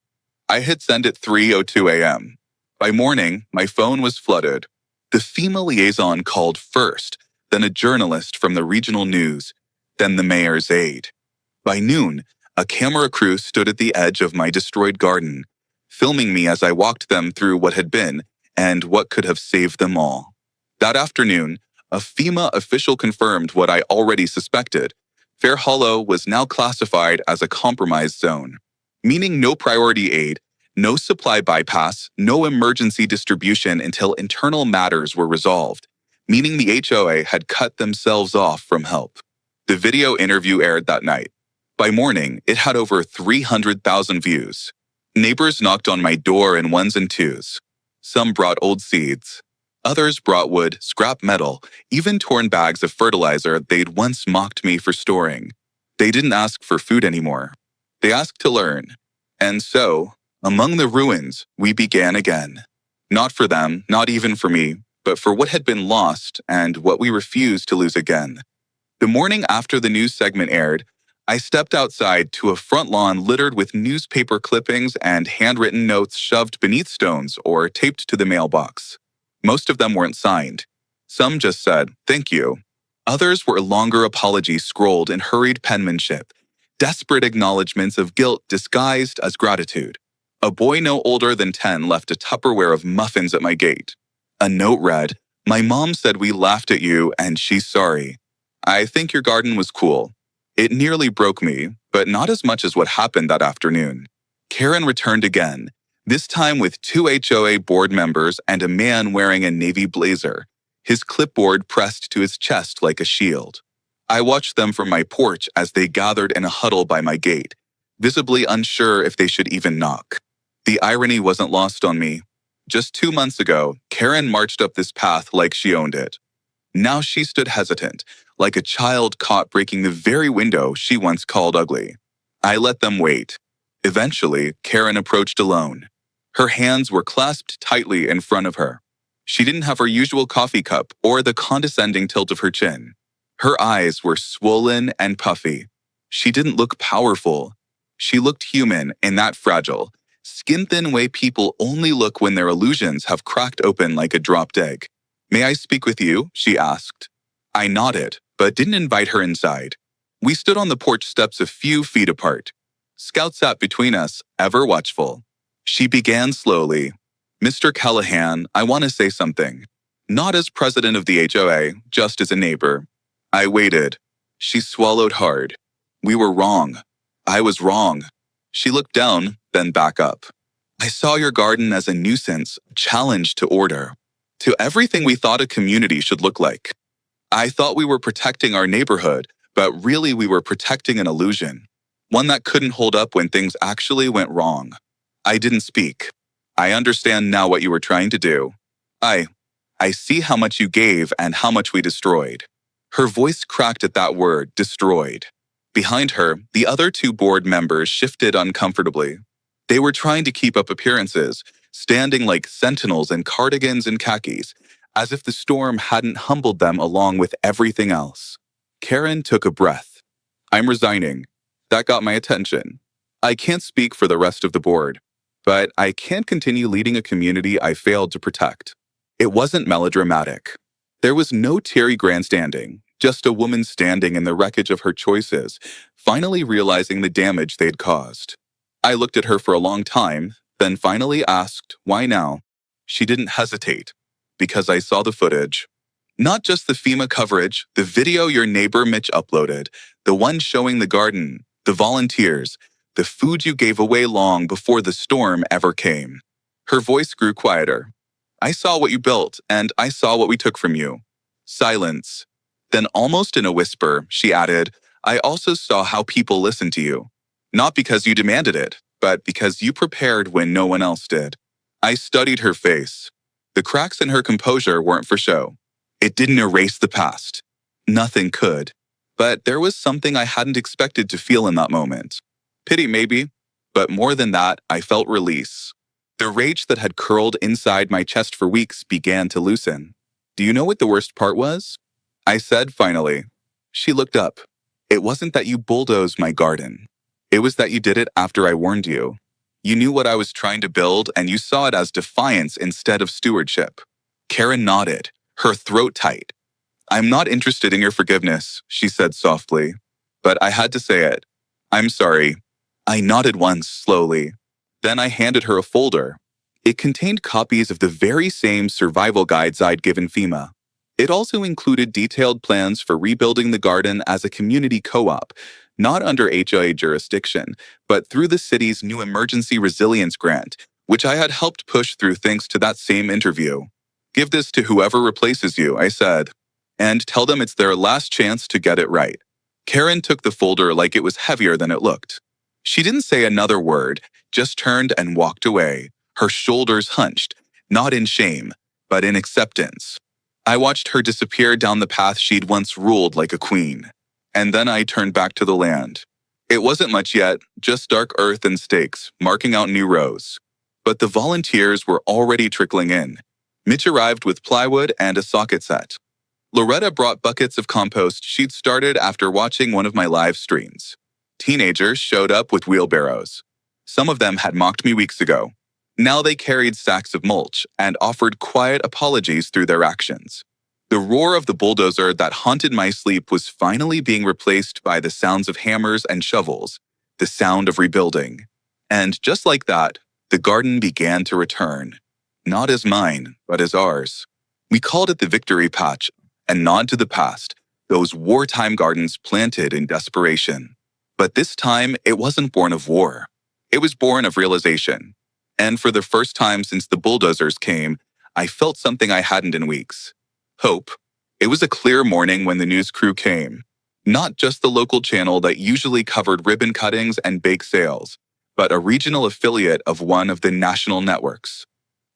I hit send at 3:02 a.m. By morning, my phone was flooded. The FEMA liaison called first, then a journalist from the regional news, then the mayor's aide. By noon, a camera crew stood at the edge of my destroyed garden, filming me as I walked them through what had been and what could have saved them all. That afternoon, a FEMA official confirmed what I already suspected. Fair Hollow was now classified as a compromised zone, meaning no priority aid, no supply bypass, no emergency distribution until internal matters were resolved, meaning the HOA had cut themselves off from help. The video interview aired that night. By morning, it had over 300,000 views. Neighbors knocked on my door in ones and twos. Some brought old seeds. Others brought wood, scrap metal, even torn bags of fertilizer they'd once mocked me for storing. They didn't ask for food anymore. They asked to learn. And so, among the ruins, we began again. Not for them, not even for me, but for what had been lost and what we refused to lose again. The morning after the news segment aired, I stepped outside to a front lawn littered with newspaper clippings and handwritten notes shoved beneath stones or taped to the mailbox. Most of them weren't signed. Some just said, "Thank you." Others were longer apologies scrolled in hurried penmanship, desperate acknowledgments of guilt disguised as gratitude. A boy no older than 10 left a Tupperware of muffins at my gate. A note read, "My mom said we laughed at you and she's sorry. I think your garden was cool." It nearly broke me, but not as much as what happened that afternoon. Karen returned again, this time with 2 HOA board members and a man wearing a navy blazer, his clipboard pressed to his chest like a shield. I watched them from my porch as they gathered in a huddle by my gate, visibly unsure if they should even knock. The irony wasn't lost on me. Just 2 months ago, Karen marched up this path like she owned it. Now she stood hesitant, like a child caught breaking the very window she once called ugly. I let them wait. Eventually, Karen approached alone. Her hands were clasped tightly in front of her. She didn't have her usual coffee cup or the condescending tilt of her chin. Her eyes were swollen and puffy. She didn't look powerful. She looked human in that fragile, skin-thin way people only look when their illusions have cracked open like a dropped egg. "May I speak with you?" she asked. I nodded, but didn't invite her inside. We stood on the porch steps a few feet apart. Scout sat between us, ever watchful. She began slowly. "Mr. Callahan, I want to say something. Not as president of the HOA, just as a neighbor." I waited. She swallowed hard. "We were wrong. I was wrong." She looked down, then back up. "I saw your garden as a nuisance, challenge to order, to everything we thought a community should look like. I thought we were protecting our neighborhood, but really we were protecting an illusion, one that couldn't hold up when things actually went wrong. I didn't speak. I understand now what you were trying to do. I see how much you gave and how much we destroyed." Her voice cracked at that word, destroyed. Behind her, the other 2 board members shifted uncomfortably. They were trying to keep up appearances, standing like sentinels in cardigans and khakis, as if the storm hadn't humbled them along with everything else. Karen took a breath. "I'm resigning." That got my attention. I can't speak for the rest of the board, but I can't continue leading a community I failed to protect. It wasn't melodramatic. There was no teary grandstanding, just a woman standing in the wreckage of her choices, finally realizing the damage they'd caused. I looked at her for a long time, then finally asked, "Why now?" She didn't hesitate. "Because I saw the footage. Not just the FEMA coverage, the video your neighbor Mitch uploaded, the one showing the garden, the volunteers, the food you gave away long before the storm ever came." Her voice grew quieter. "I saw what you built, and I saw what we took from you." Silence. Then almost in a whisper, she added, "I also saw how people listened to you. Not because you demanded it, but because you prepared when no one else did." I studied her face. The cracks in her composure weren't for show. It didn't erase the past. Nothing could. But there was something I hadn't expected to feel in that moment. Pity maybe, but more than that, I felt release. The rage that had curled inside my chest for weeks began to loosen. "Do you know what the worst part was?" I said finally. She looked up. It wasn't that you bulldozed my garden. It was that you did it after I warned you. You knew what I was trying to build and you saw it as defiance instead of stewardship. Karen nodded, her throat tight. I'm not interested in your forgiveness, she said softly. But I had to say it. I'm sorry. I nodded once slowly. Then I handed her a folder. It contained copies of the very same survival guides I'd given FEMA. It also included detailed plans for rebuilding the garden as a community co-op, not under HOA jurisdiction, but through the city's new emergency resilience grant, which I had helped push through thanks to that same interview. Give this to whoever replaces you, I said, and tell them it's their last chance to get it right. Karen took the folder like it was heavier than it looked. She didn't say another word, just turned and walked away, her shoulders hunched, not in shame, but in acceptance. I watched her disappear down the path she'd once ruled like a queen. And then I turned back to the land. It wasn't much yet, just dark earth and stakes, marking out new rows. But the volunteers were already trickling in. Mitch arrived with plywood and a socket set. Loretta brought buckets of compost she'd started after watching one of my live streams. Teenagers showed up with wheelbarrows. Some of them had mocked me weeks ago. Now they carried sacks of mulch and offered quiet apologies through their actions. The roar of the bulldozer that haunted my sleep was finally being replaced by the sounds of hammers and shovels, the sound of rebuilding. And just like that, the garden began to return. Not as mine, but as ours. We called it the Victory Patch, a nod to the past, those wartime gardens planted in desperation. But this time, it wasn't born of war. It was born of realization. And for the first time since the bulldozers came, I felt something I hadn't in weeks. Hope. It was a clear morning when the news crew came. Not just the local channel that usually covered ribbon cuttings and bake sales, but a regional affiliate of one of the national networks.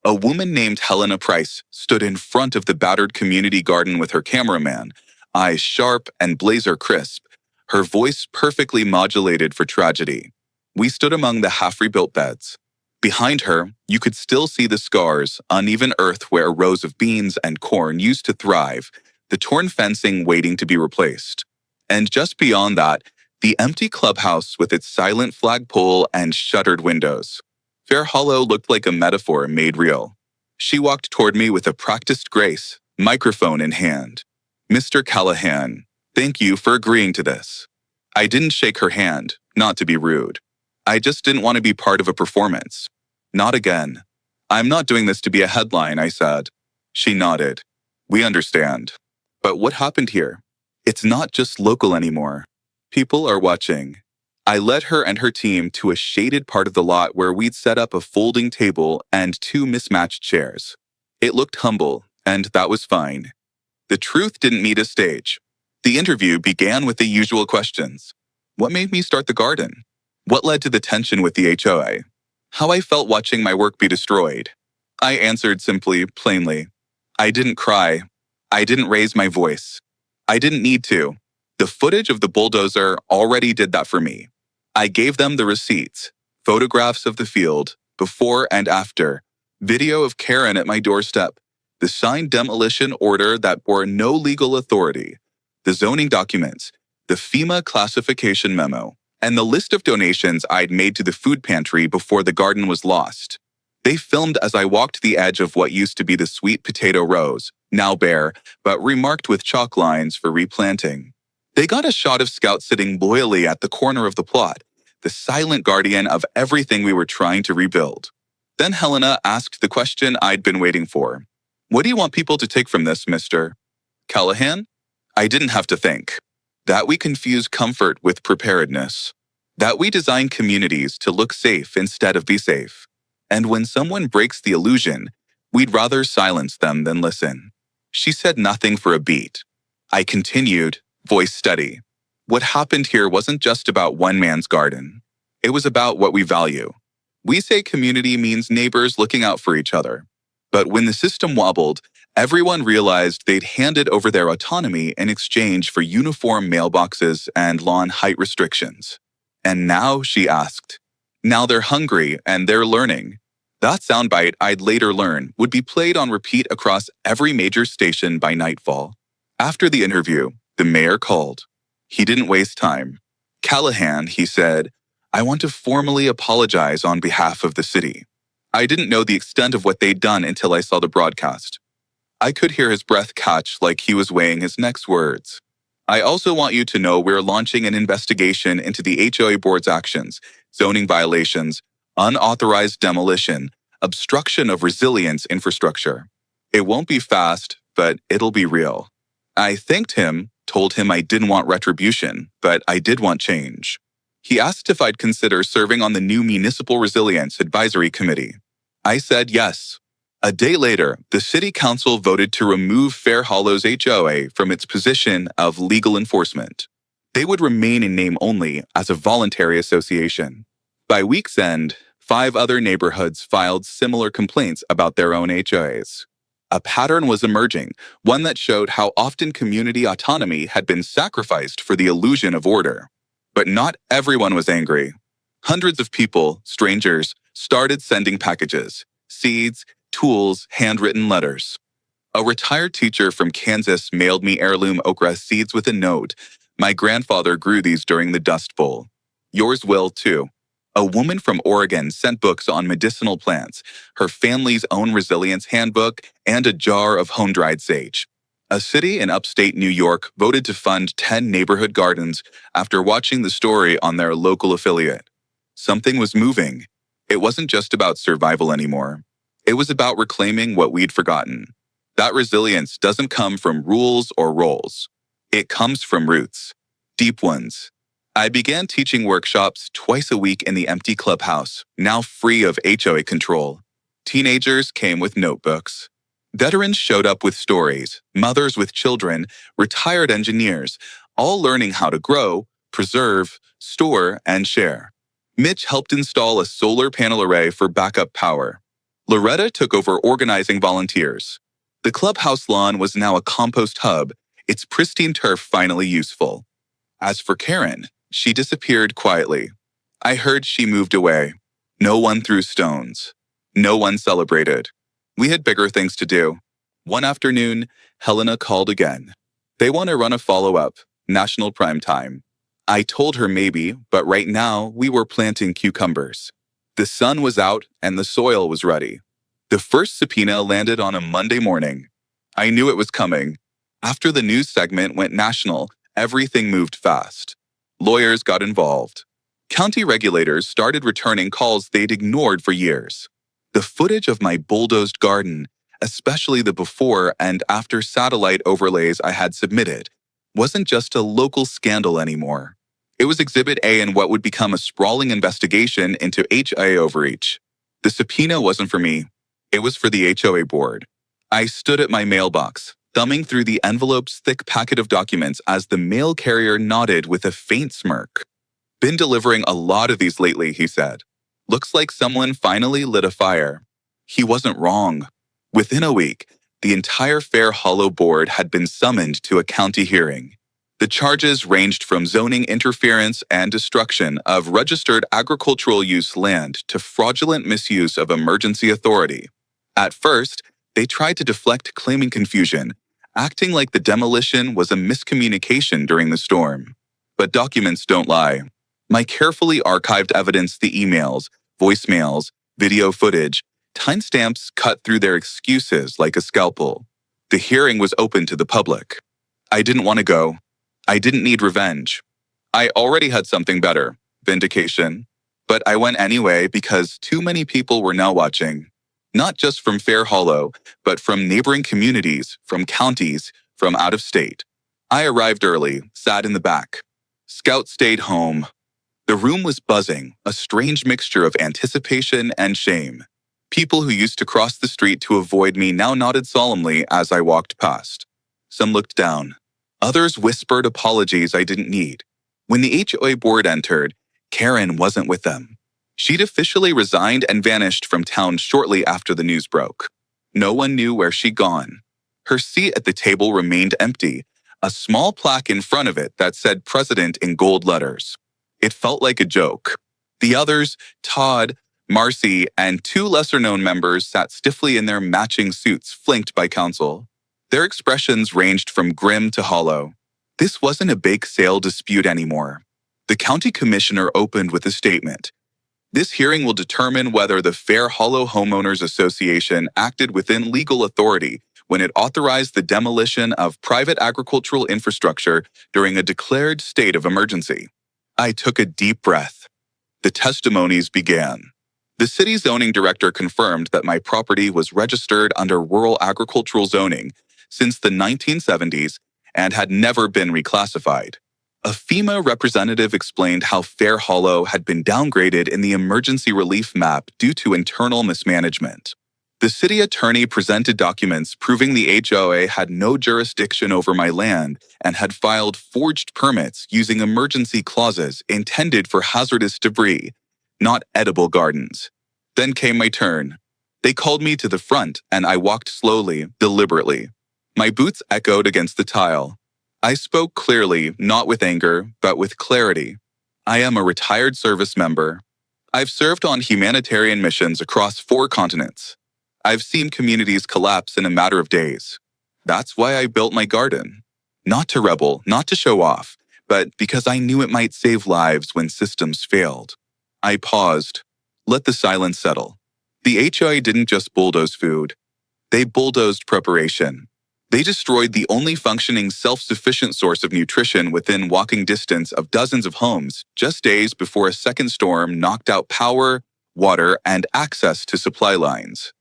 A woman named Helena Price stood in front of the battered community garden with her cameraman, eyes sharp and blazer crisp, her voice perfectly modulated for tragedy. We stood among the half-rebuilt beds. Behind her, you could still see the scars, uneven earth where rows of beans and corn used to thrive, the torn fencing waiting to be replaced. And just beyond that, the empty clubhouse with its silent flagpole and shuttered windows. Fair Hollow looked like a metaphor made real. She walked toward me with a practiced grace, microphone in hand. Mr. Callahan, thank you for agreeing to this. I didn't shake her hand, not to be rude. I just didn't want to be part of a performance. Not again. I'm not doing this to be a headline, I said. She nodded. We understand. But what happened here? It's not just local anymore. People are watching. I led her and her team to a shaded part of the lot where we'd set up a folding table and 2 mismatched chairs. It looked humble, and that was fine. The truth didn't need a stage. The interview began with the usual questions. What made me start the garden? What led to the tension with the HOA? How I felt watching my work be destroyed? I answered simply, plainly. I didn't cry. I didn't raise my voice. I didn't need to. The footage of the bulldozer already did that for me. I gave them the receipts, photographs of the field, before and after, video of Karen at my doorstep, the signed demolition order that bore no legal authority, the zoning documents, the FEMA classification memo, and the list of donations I'd made to the food pantry before the garden was lost. They filmed as I walked the edge of what used to be the sweet potato rows, now bare, but remarked with chalk lines for replanting. They got a shot of Scout sitting loyally at the corner of the plot, the silent guardian of everything we were trying to rebuild. Then Helena asked the question I'd been waiting for. What do you want people to take from this, Mr. Callahan? I didn't have to think. That we confuse comfort with preparedness. That we design communities to look safe instead of be safe. And when someone breaks the illusion, we'd rather silence them than listen. She said nothing for a beat. I continued, voice steady. What happened here wasn't just about one man's garden. It was about what we value. We say community means neighbors looking out for each other. But when the system wobbled, everyone realized they'd handed over their autonomy in exchange for uniform mailboxes and lawn height restrictions. And now, she asked. Now they're hungry and they're learning. That soundbite I'd later learn would be played on repeat across every major station by nightfall. After the interview, the mayor called. He didn't waste time. Callahan, he said, I want to formally apologize on behalf of the city. I didn't know the extent of what they'd done until I saw the broadcast. I could hear his breath catch like he was weighing his next words. I also want you to know we're launching an investigation into the HOA board's actions, zoning violations, unauthorized demolition, obstruction of resilience infrastructure. It won't be fast, but it'll be real. I thanked him, told him I didn't want retribution, but I did want change. He asked if I'd consider serving on the new Municipal Resilience Advisory Committee. I said yes. A day later, the City Council voted to remove Fair Hollow's HOA from its position of legal enforcement. They would remain in name only as a voluntary association. By week's end, 5 other neighborhoods filed similar complaints about their own HOAs. A pattern was emerging, one that showed how often community autonomy had been sacrificed for the illusion of order. But not everyone was angry. Hundreds of people, strangers, started sending packages, seeds, tools, handwritten letters. A retired teacher from Kansas mailed me heirloom okra seeds with a note. My grandfather grew these during the Dust Bowl. Yours will, too. A woman from Oregon sent books on medicinal plants, her family's own resilience handbook, and a jar of home-dried sage. A city in upstate New York voted to fund 10 neighborhood gardens after watching the story on their local affiliate. Something was moving. It wasn't just about survival anymore. It was about reclaiming what we'd forgotten. That resilience doesn't come from rules or roles. It comes from roots, deep ones. I began teaching workshops twice a week in the empty clubhouse, now free of HOA control. Teenagers came with notebooks. Veterans showed up with stories, mothers with children, retired engineers, all learning how to grow, preserve, store, and share. Mitch helped install a solar panel array for backup power. Loretta took over organizing volunteers. The clubhouse lawn was now a compost hub, its pristine turf finally useful. As for Karen, she disappeared quietly. I heard she moved away. No one threw stones. No one celebrated. We had bigger things to do. One afternoon, Helena called again. They want to run a follow-up, national prime time. I told her maybe, but right now we were planting cucumbers. The sun was out and the soil was ready. The first subpoena landed on a Monday morning. I knew it was coming. After the news segment went national, everything moved fast. Lawyers got involved. County regulators started returning calls they'd ignored for years. The footage of my bulldozed garden, especially the before and after satellite overlays I had submitted, wasn't just a local scandal anymore. It was Exhibit A in what would become a sprawling investigation into HOA overreach. The subpoena wasn't for me. It was for the HOA board. I stood at my mailbox, thumbing through the envelope's thick packet of documents as the mail carrier nodded with a faint smirk. Been delivering a lot of these lately, he said. Looks like someone finally lit a fire. He wasn't wrong. Within a week, the entire Fair Hollow board had been summoned to a county hearing. The charges ranged from zoning interference and destruction of registered agricultural use land to fraudulent misuse of emergency authority. At first, they tried to deflect claiming confusion, acting like the demolition was a miscommunication during the storm. But documents don't lie. My carefully archived evidence, the emails, voicemails, video footage, timestamps cut through their excuses like a scalpel. The hearing was open to the public. I didn't want to go. I didn't need revenge. I already had something better, vindication. But I went anyway because too many people were now watching. Not just from Fair Hollow, but from neighboring communities, from counties, from out of state. I arrived early, sat in the back. Scout stayed home. The room was buzzing, a strange mixture of anticipation and shame. People who used to cross the street to avoid me now nodded solemnly as I walked past. Some looked down. Others whispered apologies I didn't need. When the HOA board entered, Karen wasn't with them. She'd officially resigned and vanished from town shortly after the news broke. No one knew where she'd gone. Her seat at the table remained empty, a small plaque in front of it that said President in gold letters. It felt like a joke. The others, Todd, Marcy, and 2 lesser-known members sat stiffly in their matching suits flanked by counsel. Their expressions ranged from grim to hollow. This wasn't a bake sale dispute anymore. The county commissioner opened with a statement. This hearing will determine whether the Fair Hollow Homeowners Association acted within legal authority when it authorized the demolition of private agricultural infrastructure during a declared state of emergency. I took a deep breath. The testimonies began. The city zoning director confirmed that my property was registered under rural agricultural zoning since the 1970s and had never been reclassified. A FEMA representative explained how Fair Hollow had been downgraded in the emergency relief map due to internal mismanagement. The city attorney presented documents proving the HOA had no jurisdiction over my land and had filed forged permits using emergency clauses intended for hazardous debris, not edible gardens. Then came my turn. They called me to the front and I walked slowly, deliberately. My boots echoed against the tile. I spoke clearly, not with anger, but with clarity. I am a retired service member. I've served on humanitarian missions across 4 continents. I've seen communities collapse in a matter of days. That's why I built my garden. Not to rebel, not to show off, but because I knew it might save lives when systems failed. I paused. Let the silence settle. The HOA didn't just bulldoze food. They bulldozed preparation. They destroyed the only functioning self-sufficient source of nutrition within walking distance of dozens of homes just days before a second storm knocked out power, water, and access to supply lines.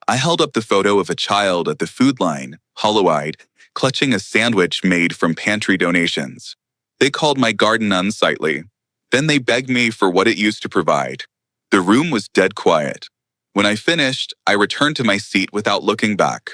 I held up the photo of a child at the food line, hollow-eyed, clutching a sandwich made from pantry donations. They called my garden unsightly. Then they begged me for what it used to provide. The room was dead quiet. When I finished, I returned to my seat without looking back.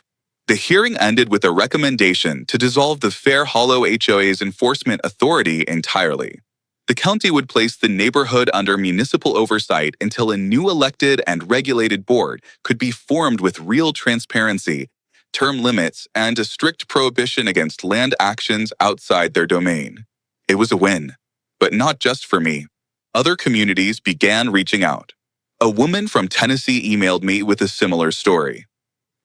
The hearing ended with a recommendation to dissolve the Fair Hollow HOA's enforcement authority entirely. The county would place the neighborhood under municipal oversight until a new elected and regulated board could be formed with real transparency, term limits, and a strict prohibition against land actions outside their domain. It was a win, but not just for me. Other communities began reaching out. A woman from Tennessee emailed me with a similar story.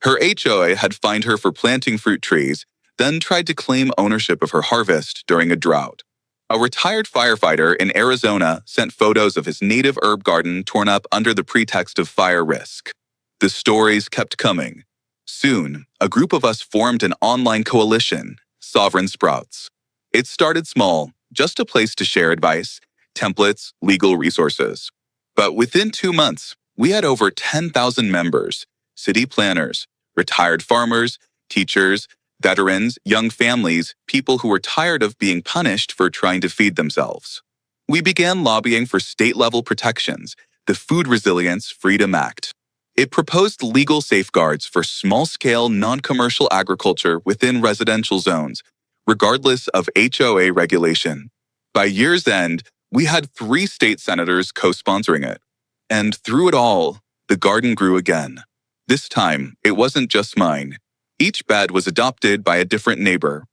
Her HOA had fined her for planting fruit trees, then tried to claim ownership of her harvest during a drought. A retired firefighter in Arizona sent photos of his native herb garden torn up under the pretext of fire risk. The stories kept coming. Soon, a group of us formed an online coalition, Sovereign Sprouts. It started small, just a place to share advice, templates, legal resources. But within 2 months, we had over 10,000 members, city planners, retired farmers, teachers, veterans, young families, people who were tired of being punished for trying to feed themselves. We began lobbying for state-level protections, the Food Resilience Freedom Act. It proposed legal safeguards for small-scale, non-commercial agriculture within residential zones, regardless of HOA regulation. By year's end, we had 3 state senators co-sponsoring it. And through it all, the garden grew again. This time, it wasn't just mine. Each bed was adopted by a different neighbor.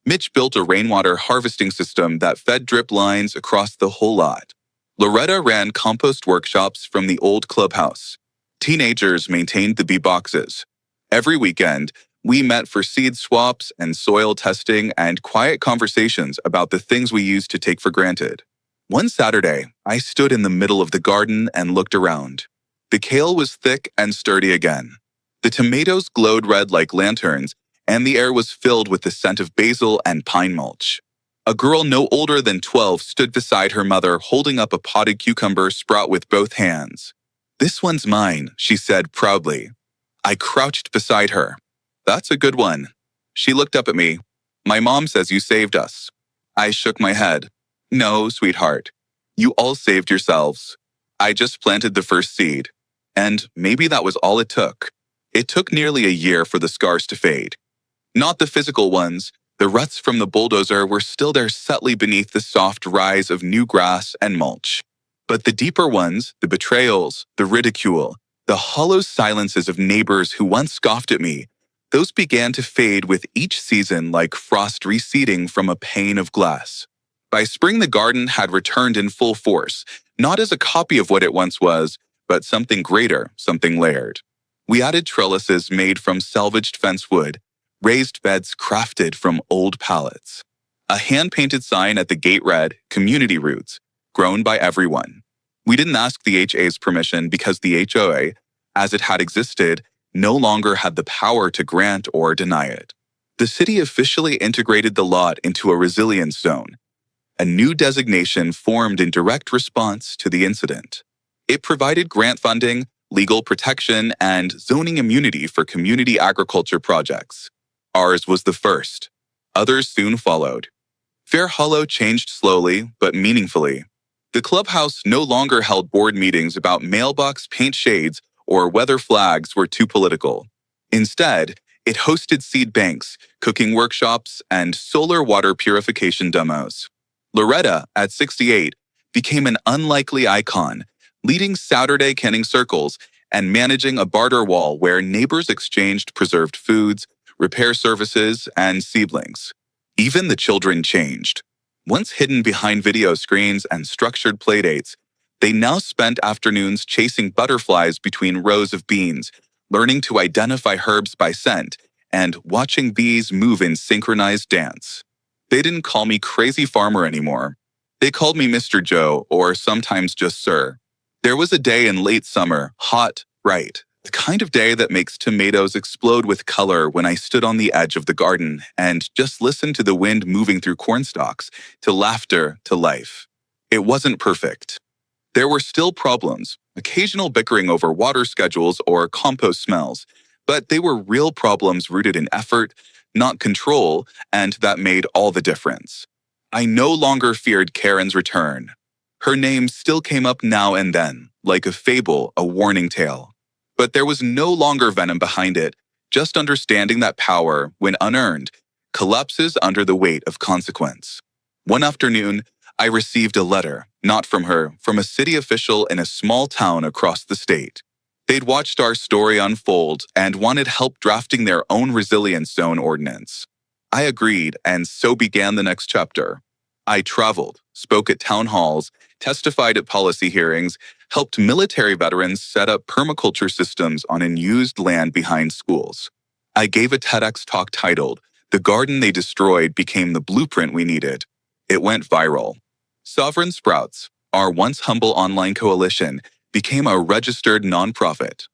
Mitch built a rainwater harvesting system that fed drip lines across the whole lot. Loretta ran compost workshops from the old clubhouse. Teenagers maintained the bee boxes. Every weekend, we met for seed swaps and soil testing and quiet conversations about the things we used to take for granted. One Saturday, I stood in the middle of the garden and looked around. The kale was thick and sturdy again. The tomatoes glowed red like lanterns, and the air was filled with the scent of basil and pine mulch. A girl no older than 12 stood beside her mother holding up a potted cucumber sprout with both hands. "This one's mine," she said proudly. I crouched beside her. "That's a good one." She looked up at me. "My mom says you saved us." I shook my head. "No, sweetheart. You all saved yourselves. I just planted the first seed. And maybe that was all it took. It took nearly a year for the scars to fade. Not the physical ones. The ruts from the bulldozer were still there subtly beneath the soft rise of new grass and mulch. But the deeper ones, the betrayals, the ridicule, the hollow silences of neighbors who once scoffed at me, those began to fade with each season like frost receding from a pane of glass. By spring, the garden had returned in full force, not as a copy of what it once was, but something greater, something layered. We added trellises made from salvaged fence wood, raised beds crafted from old pallets. A hand-painted sign at the gate read, "Community Roots, grown by everyone." We didn't ask the HA's permission because the HOA, as it had existed, no longer had the power to grant or deny it. The city officially integrated the lot into a resilience zone. A new designation formed in direct response to the incident. It provided grant funding, legal protection, and zoning immunity for community agriculture projects. Ours was the first. Others soon followed. Fair Hollow changed slowly but meaningfully. The clubhouse no longer held board meetings about mailbox paint shades or whether flags were too political. Instead, it hosted seed banks, cooking workshops, and solar water purification demos. Loretta, at 68, became an unlikely icon, leading Saturday canning circles and managing a barter wall where neighbors exchanged preserved foods, repair services, and seedlings. Even the children changed. Once hidden behind video screens and structured playdates, they now spent afternoons chasing butterflies between rows of beans, learning to identify herbs by scent, and watching bees move in synchronized dance. They didn't call me crazy farmer anymore. They called me Mr. Joe, or sometimes just Sir. There was a day in late summer, hot, bright, the kind of day that makes tomatoes explode with color when I stood on the edge of the garden and just listened to the wind moving through cornstalks, to laughter, to life. It wasn't perfect. There were still problems, occasional bickering over water schedules or compost smells, but they were real problems rooted in effort, not control, and that made all the difference. I no longer feared Karen's return. Her name still came up now and then, like a fable, a warning tale. But there was no longer venom behind it, just understanding that power, when unearned, collapses under the weight of consequence. One afternoon, I received a letter, not from her, from a city official in a small town across the state. They'd watched our story unfold and wanted help drafting their own resilience zone ordinance. I agreed, and so began the next chapter. I traveled, spoke at town halls, testified at policy hearings, helped military veterans set up permaculture systems on unused land behind schools. I gave a TEDx talk titled, "The Garden They Destroyed Became the Blueprint We Needed." It went viral. Sovereign Sprouts, our once humble online coalition, became a registered nonprofit.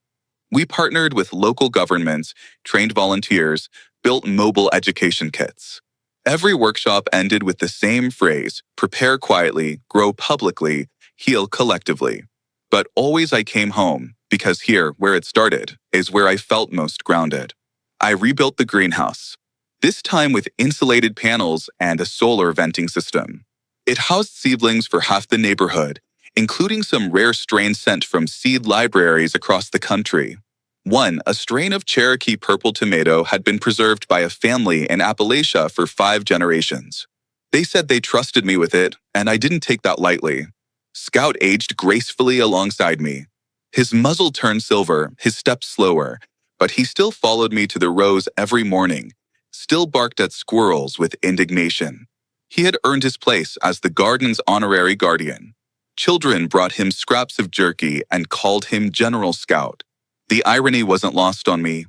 We partnered with local governments, trained volunteers, built mobile education kits. Every workshop ended with the same phrase, prepare quietly, grow publicly, heal collectively. But always I came home, because here, where it started, is where I felt most grounded. I rebuilt the greenhouse, this time with insulated panels and a solar venting system. It housed seedlings for half the neighborhood, including some rare strains sent from seed libraries across the country. One, a strain of Cherokee purple tomato, had been preserved by a family in Appalachia for 5 generations. They said they trusted me with it, and I didn't take that lightly. Scout aged gracefully alongside me. His muzzle turned silver, his steps slower, but he still followed me to the rows every morning, still barked at squirrels with indignation. He had earned his place as the garden's honorary guardian. Children brought him scraps of jerky and called him General Scout. The irony wasn't lost on me.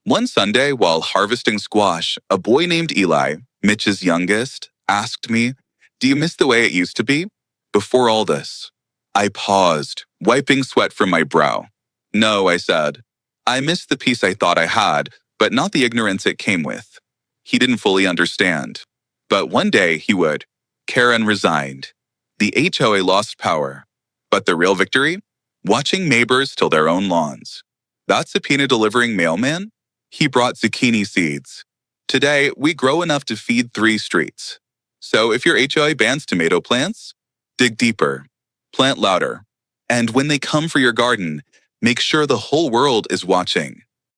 One Sunday, while harvesting squash, a boy named Eli, Mitch's youngest, asked me, "Do you miss the way it used to be?" Before all this, I paused, wiping sweat from my brow. "No," I said. "I miss the peace I thought I had, but not the ignorance it came with." He didn't fully understand. But one day he would. Karen resigned. The HOA lost power. But the real victory? Watching neighbors till their own lawns. That subpoena-delivering mailman? He brought zucchini seeds. Today, we grow enough to feed 3 streets. So if your HOA bans tomato plants, dig deeper, plant louder, and when they come for your garden, make sure the whole world is watching.